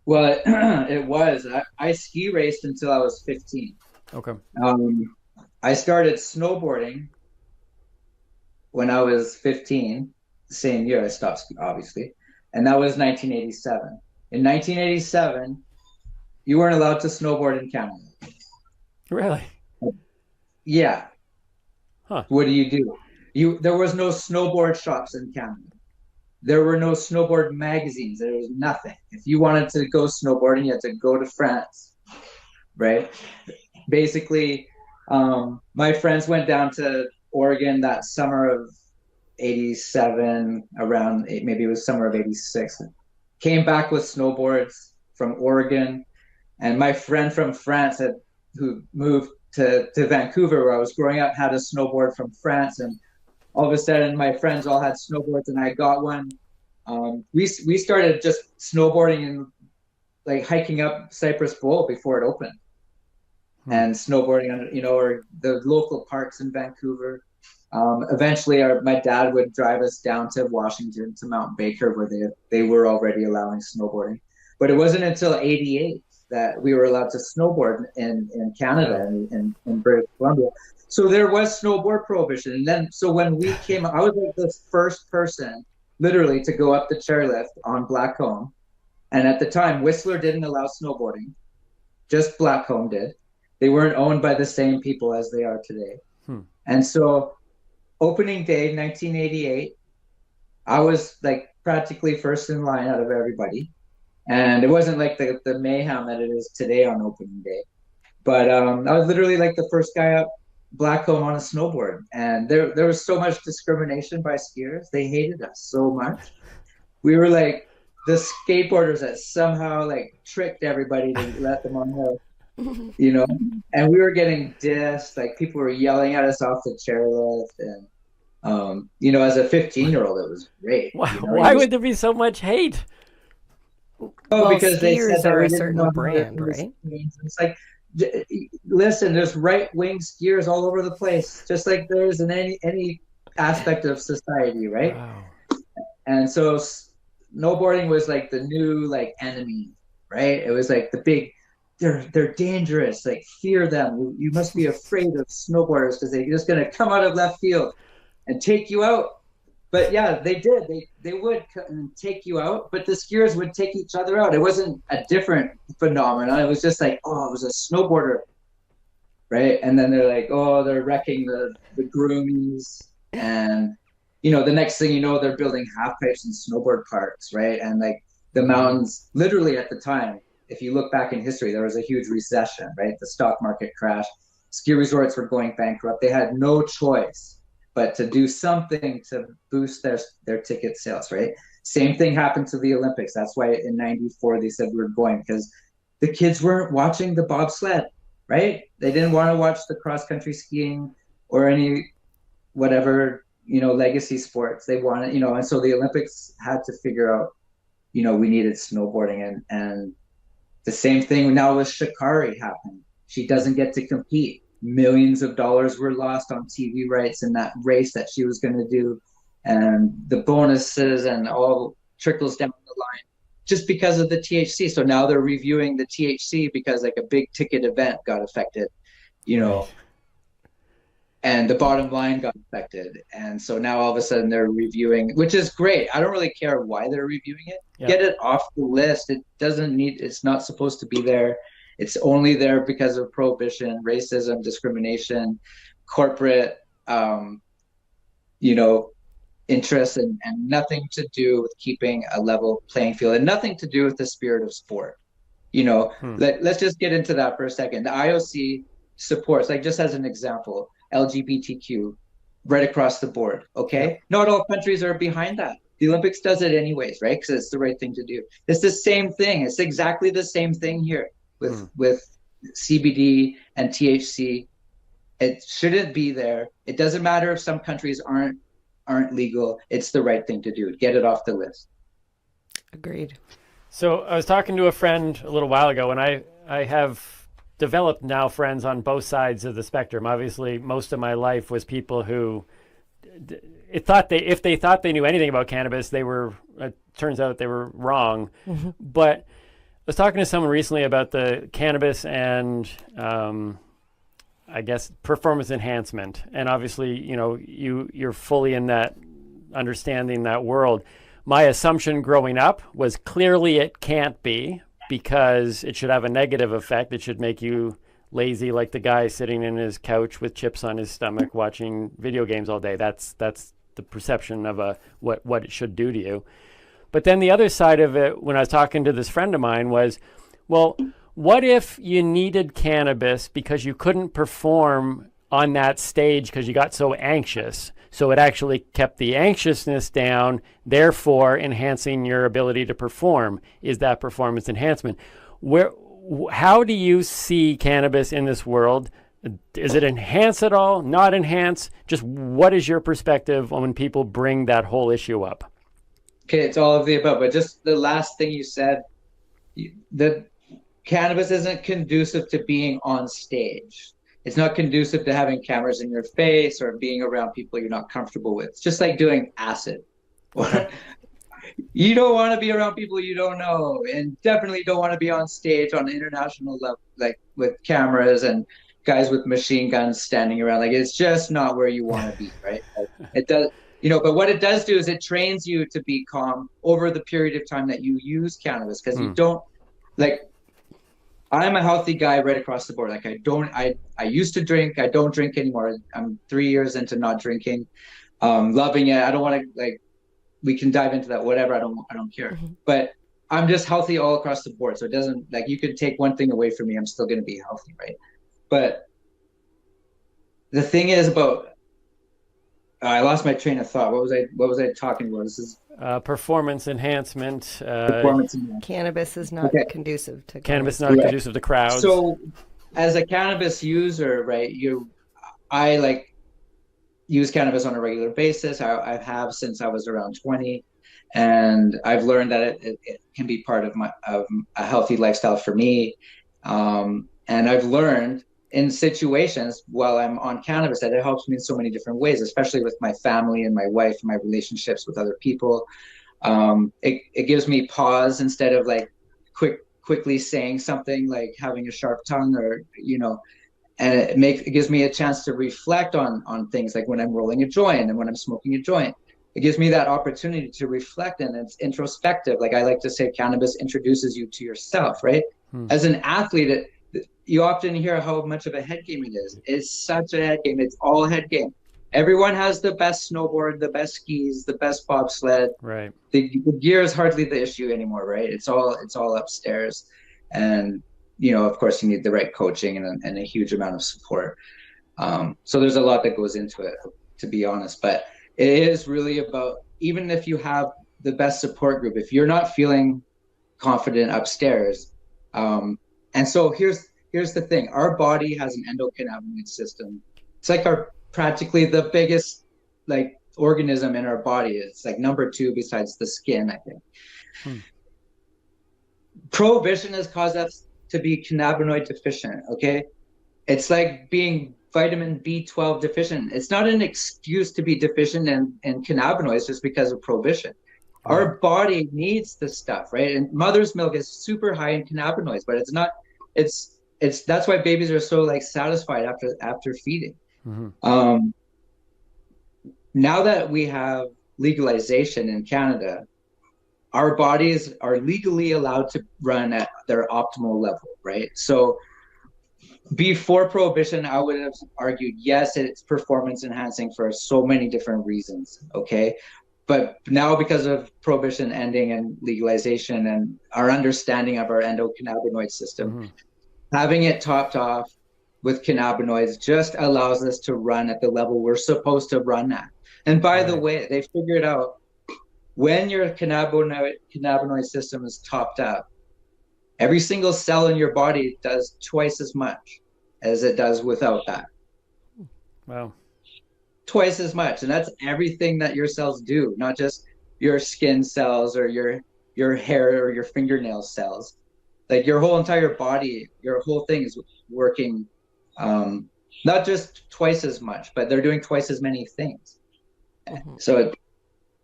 Well, it was. I ski raced until I was 15. Okay. I started snowboarding when I was 15, the same year I stopped skiing, obviously, and that was 1987. In 1987, you weren't allowed to snowboard in Canada. Really? Yeah. Huh. What do? There was no snowboard shops in Canada. There were no snowboard magazines. There was nothing. If you wanted to go snowboarding, you had to go to France, right? Basically, my friends went down to Oregon that summer of 87, around maybe it was summer of 86. Came back with snowboards from Oregon, and my friend from France who moved to Vancouver, where I was growing up, had a snowboard from France, and all of a sudden my friends all had snowboards, and I got one. We started just snowboarding and like hiking up Cypress Bowl before it opened, and snowboarding on, or the local parks in Vancouver. Eventually my dad would drive us down to Washington, to Mount Baker, where they were already allowing snowboarding. But it wasn't until 88 that we were allowed to snowboard in Canada and in British Columbia. So there was snowboard prohibition. And then, so when we came, I was like the first person literally to go up the chairlift on Blackcomb. And at the time, Whistler didn't allow snowboarding. Just Blackcomb did. They weren't owned by the same people as they are today. And so opening day, 1988, I was like practically first in line out of everybody. And it wasn't like the mayhem that it is today on opening day. But I was literally like the first guy up Blackcomb on a snowboard. And there was so much discrimination by skiers. They hated us so much. We were like the skateboarders that somehow like tricked everybody to let them on the, and we were getting dissed. Like people were yelling at us off the chairlift. And, as a 15-year-old, it was great. Why would there be so much hate? Because they said are they a didn't certain know brand, right? It's like, listen, there's right-wing skiers all over the place, just like there is in any aspect of society, right? Wow. And so snowboarding was like the new like enemy, right? It was like the big, they're dangerous, like fear them. You must be afraid of snowboarders because they're just gonna come out of left field and take you out. But yeah, they did. They would take you out, but the skiers would take each other out. It wasn't a different phenomenon. It was just like, oh, it was a snowboarder, right? And then they're like, oh, they're wrecking the groomies. And, the next thing you know, they're building half pipes and snowboard parks, right? And like the mountains, literally at the time, if you look back in history, there was a huge recession, right? The stock market crashed. Ski resorts were going bankrupt. They had no choice but to do something to boost their ticket sales, right? Same thing happened to the Olympics. That's why in 94 they said we're going, because the kids weren't watching the bobsled, right? They didn't want to watch the cross-country skiing or any whatever, legacy sports. They wanted, and so the Olympics had to figure out, we needed snowboarding. And the same thing now with Sha'Carri happened. She doesn't get to compete. Millions of dollars were lost on TV rights in that race that she was going to do, and the bonuses and all trickles down the line just because of the THC. So now they're reviewing the THC because like a big ticket event got affected, and the bottom line got affected. And so now all of a sudden they're reviewing, which is great. I don't really care why they're reviewing it. Yeah. Get it off the list. It's not supposed to be there. It's only there because of prohibition, racism, discrimination, corporate, interests, and nothing to do with keeping a level playing field, and nothing to do with the spirit of sport. Let's just get into that for a second. The IOC supports, like just as an example, LGBTQ right across the board. Okay, not all countries are behind that. The Olympics does it anyways, right? Because it's the right thing to do. It's the same thing. It's exactly the same thing here. With CBD and THC, it shouldn't be there. It doesn't matter if some countries aren't legal. It's the right thing to do. Get it off the list. Agreed. So I was talking to a friend a little while ago, and I have developed now friends on both sides of the spectrum. Obviously, most of my life was people who if they thought they knew anything about cannabis, they were. Turns out they were wrong. But I was talking to someone recently about the cannabis and I guess performance enhancement, and obviously, you know, you're fully in that, understanding that world. My assumption growing up was clearly it can't be, because it should have a negative effect. It should make you lazy, like the guy sitting in his couch with chips on his stomach watching video games all day. That's the perception of what it should do to you. But then the other side of it, when I was talking to this friend of mine, was, well, what if you needed cannabis because you couldn't perform on that stage because you got so anxious? So it actually kept the anxiousness down, therefore enhancing your ability to perform. Is that performance enhancement? How do you see cannabis in this world? Is it enhance at all? Not enhance? Just what is your perspective on when people bring that whole issue up? Okay, it's all of the above, but just the last thing you said, the cannabis isn't conducive to being on stage. It's not conducive to having cameras in your face or being around people you're not comfortable with. It's just like doing acid. You don't want to be around people you don't know, and definitely don't want to be on stage on an international level, like with cameras and guys with machine guns standing around. Like, it's just not where you want to be, right? Like, it does. You know, but what it does do is it trains you to be calm over the period of time that you use cannabis, because you don't, like, I'm a healthy guy right across the board. Like, I used to drink. I don't drink anymore. I'm 3 years into not drinking, loving it. I don't want to, like, we can dive into that, whatever. I don't care. But I'm just healthy all across the board. So it doesn't, like, you could take one thing away from me, I'm still going to be healthy, right? But the thing is about, I lost my train of thought. What was I talking about? This is performance enhancement. performance enhancement. Cannabis is not conducive to Cannabis not conducive to crowds. So, as a cannabis user, right? I like use cannabis on a regular basis. I have since I was around 20, and I've learned that it can be part of a healthy lifestyle for me. And I've learned in situations while I'm on cannabis that it helps me in so many different ways, especially with my family and my wife and my relationships with other people. It gives me pause instead of like quickly saying something, like having a sharp tongue, or, you know, and it gives me a chance to reflect on things, like when I'm rolling a joint and when I'm smoking a joint. It gives me that opportunity to reflect, and it's introspective. Like I like to say, cannabis introduces you to yourself, right? As an athlete, you often hear how much of a head game it is. It's such a head game. It's all head game. Everyone has the best snowboard, the best skis, the best bobsled. Right. The gear is hardly the issue anymore, right? It's all upstairs. And, you know, of course, you need the right coaching and a huge amount of support. So there's a lot that goes into it, to be honest. But it is really about, even if you have the best support group, if you're not feeling confident upstairs, and so here's the thing. Our body has an endocannabinoid system. It's like practically the biggest, like, organism in our body. It's like number 2 besides the skin, I think. Prohibition has caused us to be cannabinoid deficient, okay? It's like being vitamin B12 deficient. It's not an excuse to be deficient in cannabinoids just because of prohibition. Our body needs this stuff, right? And mother's milk is super high in cannabinoids, but it's not, it's that's why babies are so, like, satisfied after feeding. Now that we have legalization in Canada, our bodies are legally allowed to run at their optimal level, right? So before prohibition, I would have argued, yes, it's performance enhancing for so many different reasons, okay? But now, because of prohibition ending and legalization and our understanding of our endocannabinoid system, having it topped off with cannabinoids just allows us to run at the level we're supposed to run at. And by the way, they figured out when your cannabinoid system is topped up, every single cell in your body does twice as much as it does without that. Wow. Twice as much. And that's everything that your cells do, not just your skin cells or your hair or your fingernail cells. Like, your whole entire body, your whole thing is working, not just twice as much, but they're doing twice as many things. So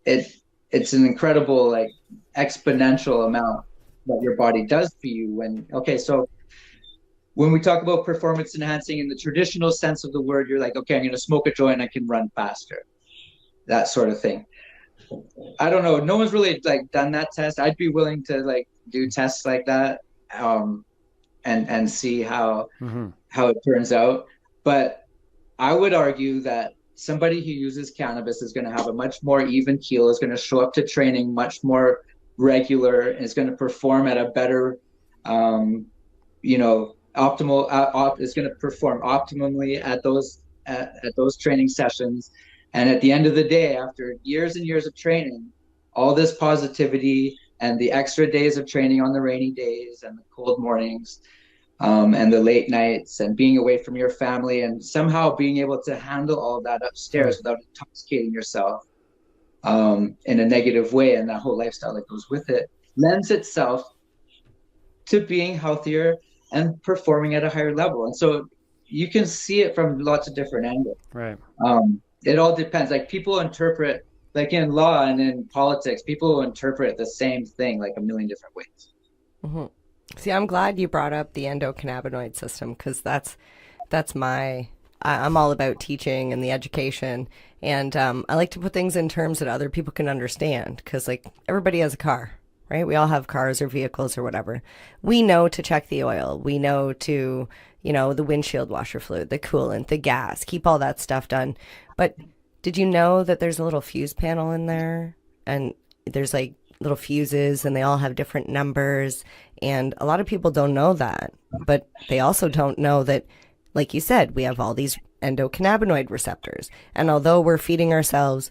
it's an incredible, like, exponential amount that your body does for you so when we talk about performance enhancing in the traditional sense of the word, you're like, okay, I'm going to smoke a joint, I can run faster, that sort of thing. I don't know. No one's really like done that test. I'd be willing to like do tests like that, and see how it turns out. But I would argue that somebody who uses cannabis is going to have a much more even keel, is going to show up to training much more regular, and is going to perform at a better, optimal. Is going to perform optimally at those training sessions. And at the end of the day, after years and years of training, all this positivity and the extra days of training on the rainy days and the cold mornings, and the late nights and being away from your family, and somehow being able to handle all that upstairs without intoxicating yourself in a negative way, and that whole lifestyle that goes with it, lends itself to being healthier and performing at a higher level. And so you can see it from lots of different angles. Right. It all depends. Like, people interpret, like in law and in politics, people interpret the same thing like a million different ways. See, I'm glad you brought up the endocannabinoid system, because that's I'm all about teaching and the education, and I like to put things in terms that other people can understand, because like everybody has a car, right? We all have cars or vehicles or whatever. We know to check the oil. We know to, the windshield washer fluid, the coolant, the gas, keep all that stuff done. But did you know that there's a little fuse panel in there, and there's like little fuses, and they all have different numbers, and a lot of people don't know that. But they also don't know that, like you said, we have all these endocannabinoid receptors, and although we're feeding ourselves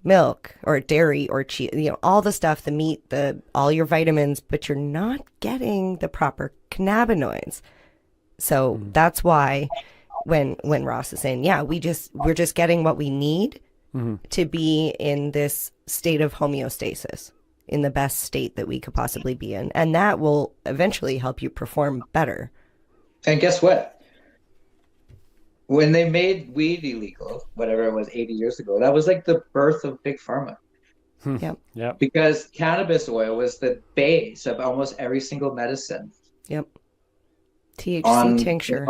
milk or dairy or cheese, all the stuff, the meat, all your vitamins, but you're not getting the proper cannabinoids. So that's why when Ross is saying, yeah, we're just getting what we need to be in this state of homeostasis, in the best state that we could possibly be in. And that will eventually help you perform better. And guess what? When they made weed illegal, whatever it was, 80 years ago, that was like the birth of Big Pharma. Yep. Because cannabis oil was the base of almost every single medicine. Yep. THC tincture.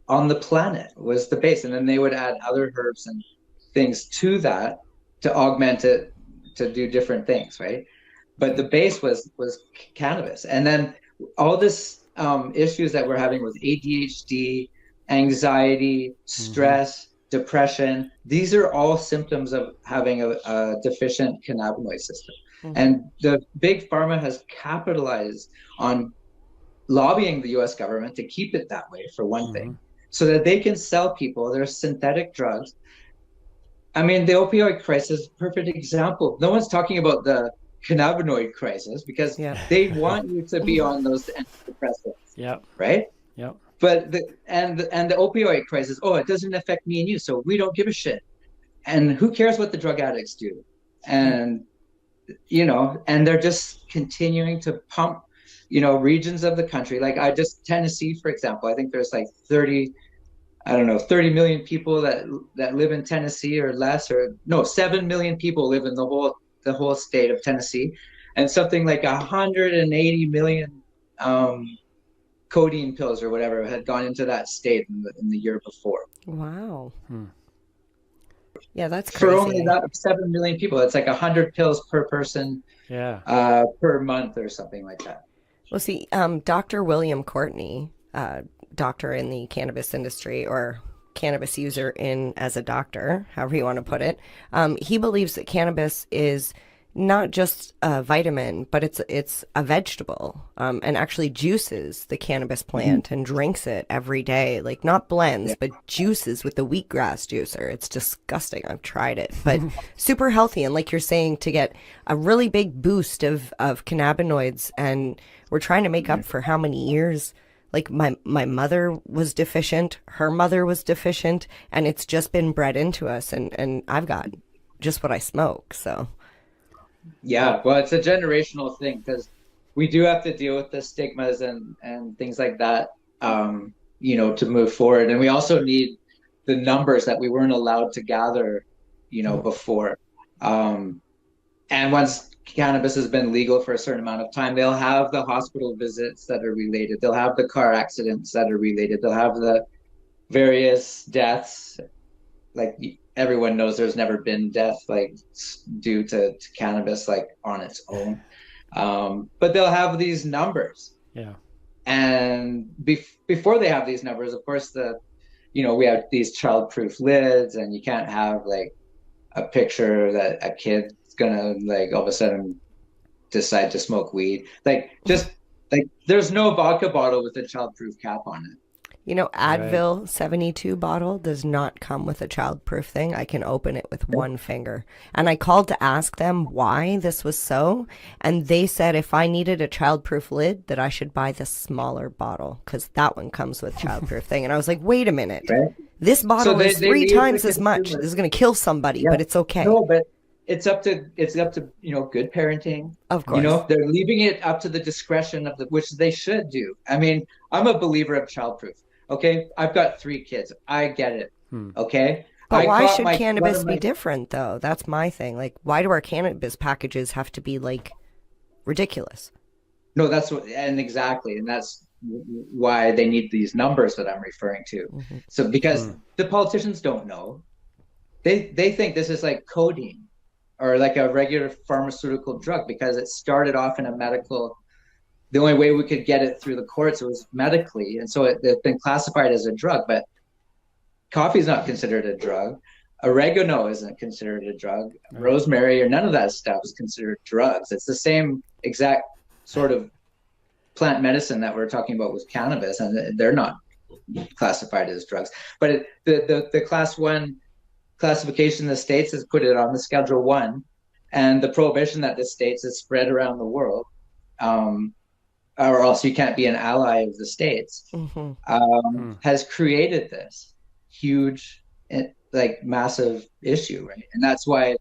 On the planet was the base. And then they would add other herbs and things to that to augment it, to do different things, right? But the base was cannabis. And then all this issues that we're having with ADHD, anxiety, stress, depression, these are all symptoms of having a deficient cannabinoid system. And the Big Pharma has capitalized on lobbying the US government to keep it that way, for one thing, so that they can sell people their synthetic drugs. I mean, the opioid crisis is a perfect example. No one's talking about the cannabinoid crisis, because they want you to be on those antidepressants, right? Yep. But the opioid crisis, it doesn't affect me and you, so we don't give a shit. And who cares what the drug addicts do? And and they're just continuing to pump, regions of the country. Like Tennessee, for example, I think there's like 30 million people that live in Tennessee, or less, or no, 7 million people live in the whole state of Tennessee, and something like 180 million codeine pills or whatever had gone into that state in the year before. Wow. Yeah, that's crazy. For only that 7 million people, it's like 100 pills per person per month or something like that. Well, see, Dr. William Courtney, doctor in the cannabis industry, or cannabis user as a doctor, however you want to put it, he believes that cannabis is not just a vitamin, but it's a vegetable, and actually juices the cannabis plant and drinks it every day. Like, not blends, but juices with the wheatgrass juicer. It's disgusting. I've tried it, but super healthy. And like you're saying, to get a really big boost of cannabinoids, and we're trying to make up for how many years. Like my mother was deficient, her mother was deficient, and it's just been bred into us. And I've got just what I smoke, so. Yeah, well, it's a generational thing, because we do have to deal with the stigmas and things like that, to move forward. And we also need the numbers that we weren't allowed to gather before. And once cannabis has been legal for a certain amount of time, they'll have the hospital visits that are related. They'll have the car accidents that are related. They'll have the various deaths. Like everyone knows there's never been death like due to cannabis like on its own. But they'll have these numbers. Yeah. And before they have these numbers, of course, we have these child-proof lids, and you can't have like a picture that a kid's gonna like all of a sudden decide to smoke weed. Like just like there's no vodka bottle with a child-proof cap on it. Advil 72 bottle does not come with a child-proof thing. I can open it with one finger. And I called to ask them why this was so. And they said if I needed a child-proof lid, that I should buy the smaller bottle because that one comes with child-proof thing. And I was like, wait a minute. Right? This bottle is three leave times the as much. consumer. This is going to kill somebody, but it's okay. No, but it's up to good parenting. Of course. They're leaving it up to the discretion of which they should do. I mean, I'm a believer of childproof. Okay, I've got 3 kids. I get it. Okay, but why should cannabis be different though? That's my thing. Like, why do our cannabis packages have to be like ridiculous? No, that's and that's why they need these numbers that I'm referring to. Mm-hmm. So because the politicians don't know, they think this is like codeine or like a regular pharmaceutical drug because it started off in a medical. The only way we could get it through the courts was medically, and so it's been classified as a drug. But coffee is not considered a drug. Oregano isn't considered a drug. Rosemary or none of that stuff is considered drugs. It's the same exact sort of plant medicine that we're talking about with cannabis, and they're not classified as drugs. But the class 1 classification in the States has put it on the Schedule 1, and the prohibition that the States has spread around the world. Or else you can't be an ally of the States, has created this huge, like massive issue, right? And that's why,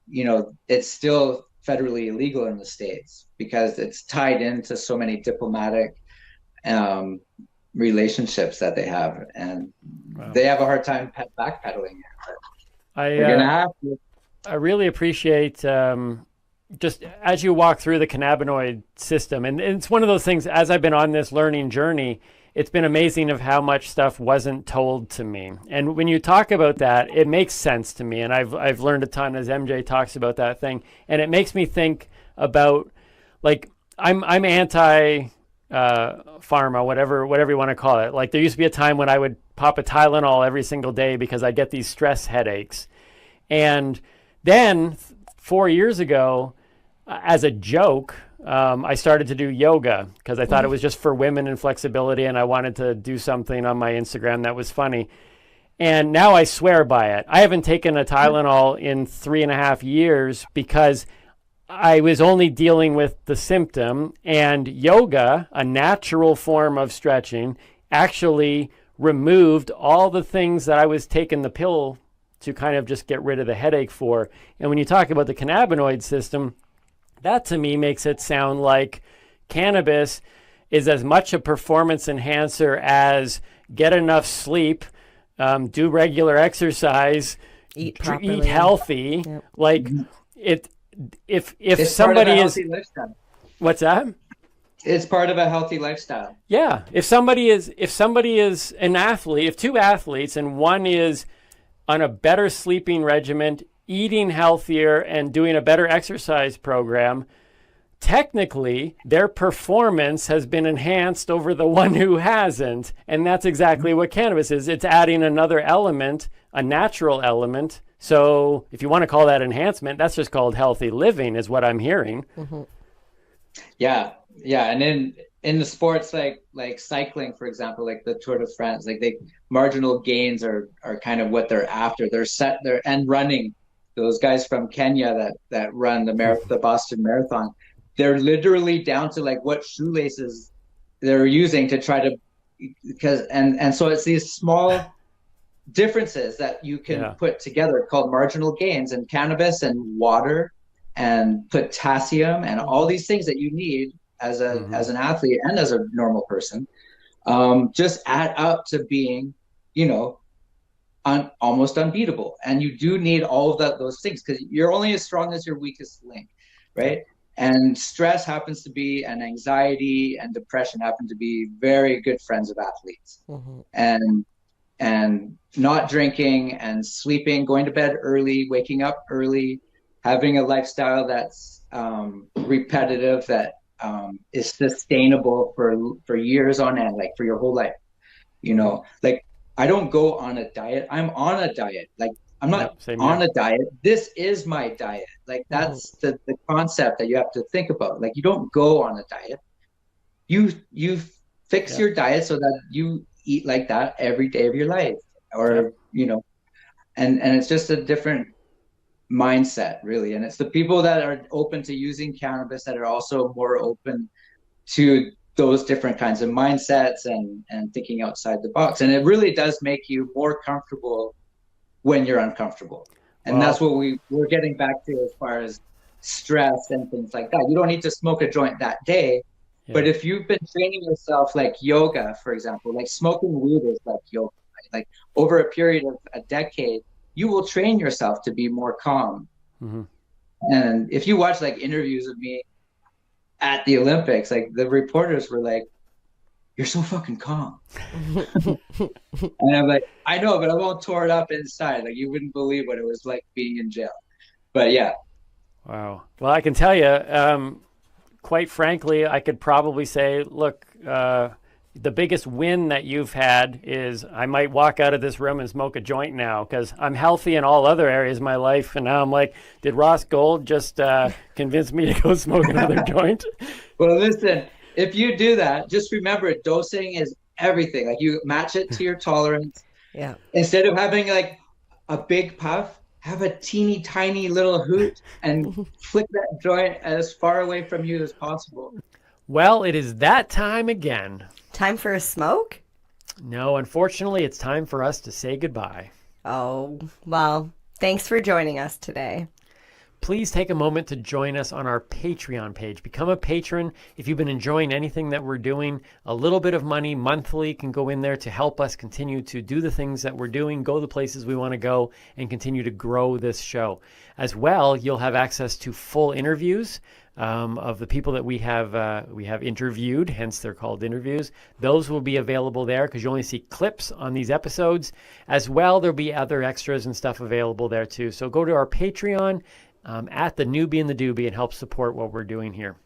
it's still federally illegal in the States because it's tied into so many diplomatic relationships that they have, and they have a hard time backpedaling it. They're gonna have to. I really appreciate just as you walk through the cannabinoid system, and it's one of those things, as I've been on this learning journey, it's been amazing of how much stuff wasn't told to me. And when you talk about that, it makes sense to me. And I've learned a ton as MJ talks about that thing. And it makes me think about, like, I'm anti pharma, whatever you want to call it. Like, there used to be a time when I would pop a Tylenol every single day because I get these stress headaches. And then 4 years ago, as a joke, I started to do yoga because I thought it was just for women and flexibility, and I wanted to do something on my Instagram that was funny. And now I swear by it. I haven't taken a Tylenol in 3.5 years because I was only dealing with the symptom, and yoga, a natural form of stretching, actually removed all the things that I was taking the pill to kind of just get rid of the headache for. And when you talk about the cannabinoid system, that to me makes it sound like cannabis is as much a performance enhancer as get enough sleep, do regular exercise, eat healthy. Yep. Like if it's somebody is, what's that? It's part of a healthy lifestyle. Yeah. If somebody is an athlete, if 2 athletes and one is on a better sleeping regimen, eating healthier, and doing a better exercise program, technically their performance has been enhanced over the one who hasn't. And that's exactly what cannabis is. It's adding another element, a natural element. So if you want to call that enhancement, that's just called healthy living, is what I'm hearing. Mm-hmm. Yeah. And in the sports like cycling, for example, like the Tour de France, like marginal gains are kind of what they're after. And running. Those guys from Kenya that run the Boston Marathon, they're literally down to like what shoelaces they're using to try to, and so it's these small differences that you can put together called marginal gains, and cannabis and water and potassium and all these things that you need as an athlete and as a normal person, just add up to being, almost unbeatable. And you do need all of those things, because you're only as strong as your weakest link, right? And stress happens to be, and anxiety and depression happen to be very good friends of athletes. And not drinking and sleeping, going to bed early, waking up early, having a lifestyle that's repetitive, that is sustainable for years on end, like for your whole life. Like, I don't go on a diet. I'm on a diet. Like, I'm not on a diet. This is my diet. Like, that's the concept that you have to think about. Like, you don't go on a diet. You fix your diet so that you eat like that every day of your life, or and it's just a different mindset, really. And it's the people that are open to using cannabis that are also more open to those different kinds of mindsets and thinking outside the box. And it really does make you more comfortable when you're uncomfortable. And that's what we're getting back to as far as stress and things like that. You don't need to smoke a joint that day, but if you've been training yourself, like yoga, for example, like smoking weed is like yoga, right? Like, over a period of a decade, you will train yourself to be more calm. And if you watch like interviews of me at the Olympics, like, the reporters were like, "You're so fucking calm." And I'm like, I know, but I'm all torn up inside. Like, you wouldn't believe what it was like being in jail. But yeah. Wow. Well, I can tell you, quite frankly, I could probably say, look, the biggest win that you've had is I might walk out of this room and smoke a joint now, because I'm healthy in all other areas of my life. And now I'm like, did Ross Gold just convince me to go smoke another joint? Well, listen, if you do that, just remember, dosing is everything. Like, you match it to your tolerance. Yeah. Instead of having like a big puff, have a teeny tiny little hoot and flick that joint as far away from you as possible. Well, it is that time again. Time for a smoke? No, unfortunately, it's time for us to say goodbye. Oh, well, thanks for joining us today. Please take a moment to join us on our Patreon page. Become a patron. If you've been enjoying anything that we're doing, a little bit of money monthly can go in there to help us continue to do the things that we're doing, go the places we want to go, and continue to grow this show. As well, you'll have access to full interviews of the people that we have interviewed, hence they're called interviews. Those will be available there, because you only see clips on these episodes. As well, there'll be other extras and stuff available there too. So go to our Patreon at the Noobie and The Doobie and help support what we're doing here.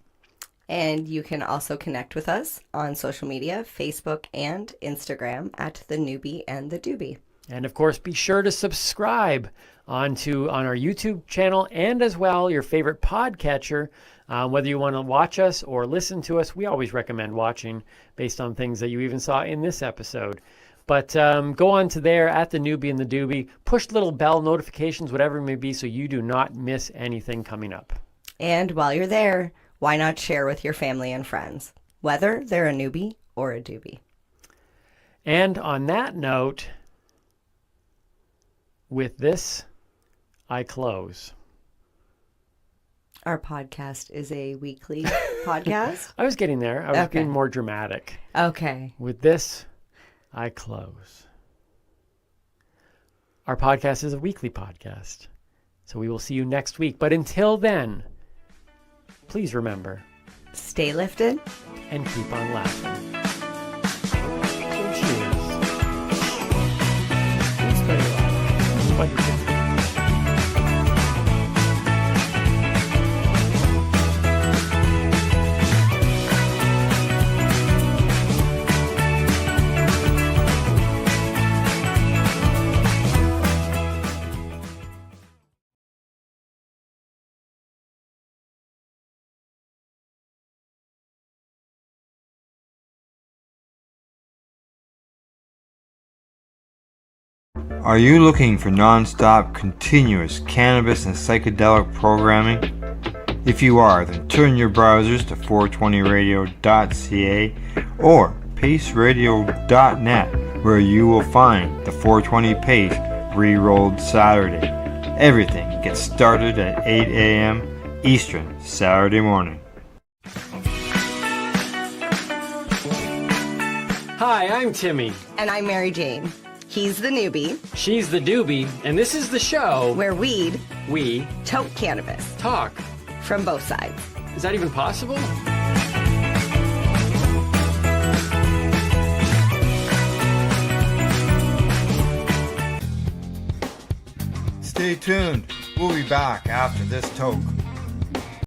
And you can also connect with us on social media, Facebook and Instagram at the Noobie and The Doobie. And of course, be sure to subscribe on our YouTube channel, and as well your favorite podcatcher. Whether you want to watch us or listen to us, we always recommend watching based on things that you even saw in this episode. But go on to there at the Noobie and The Doobie. Push little bell notifications, whatever it may be, so you do not miss anything coming up. And while you're there, why not share with your family and friends, whether they're a newbie or a doobie? And on that note, with this, I close. Our podcast is a weekly podcast? I was getting there. I was being more dramatic. Okay. With this, I close. Our podcast is a weekly podcast, so we will see you next week. But until then, please remember, stay lifted and keep on laughing. Cheers. Are you looking for non-stop, continuous cannabis and psychedelic programming? If you are, then turn your browsers to 420radio.ca or paceradio.net, where you will find the 420 Pace re-rolled Saturday. Everything gets started at 8 a.m. Eastern Saturday morning. Hi, I'm Timmy. And I'm Marijane. He's the newbie, She's the doobie, and this is the show where we tote cannabis talk. from both sides. Is that even possible? Stay tuned. We'll be back after this toke.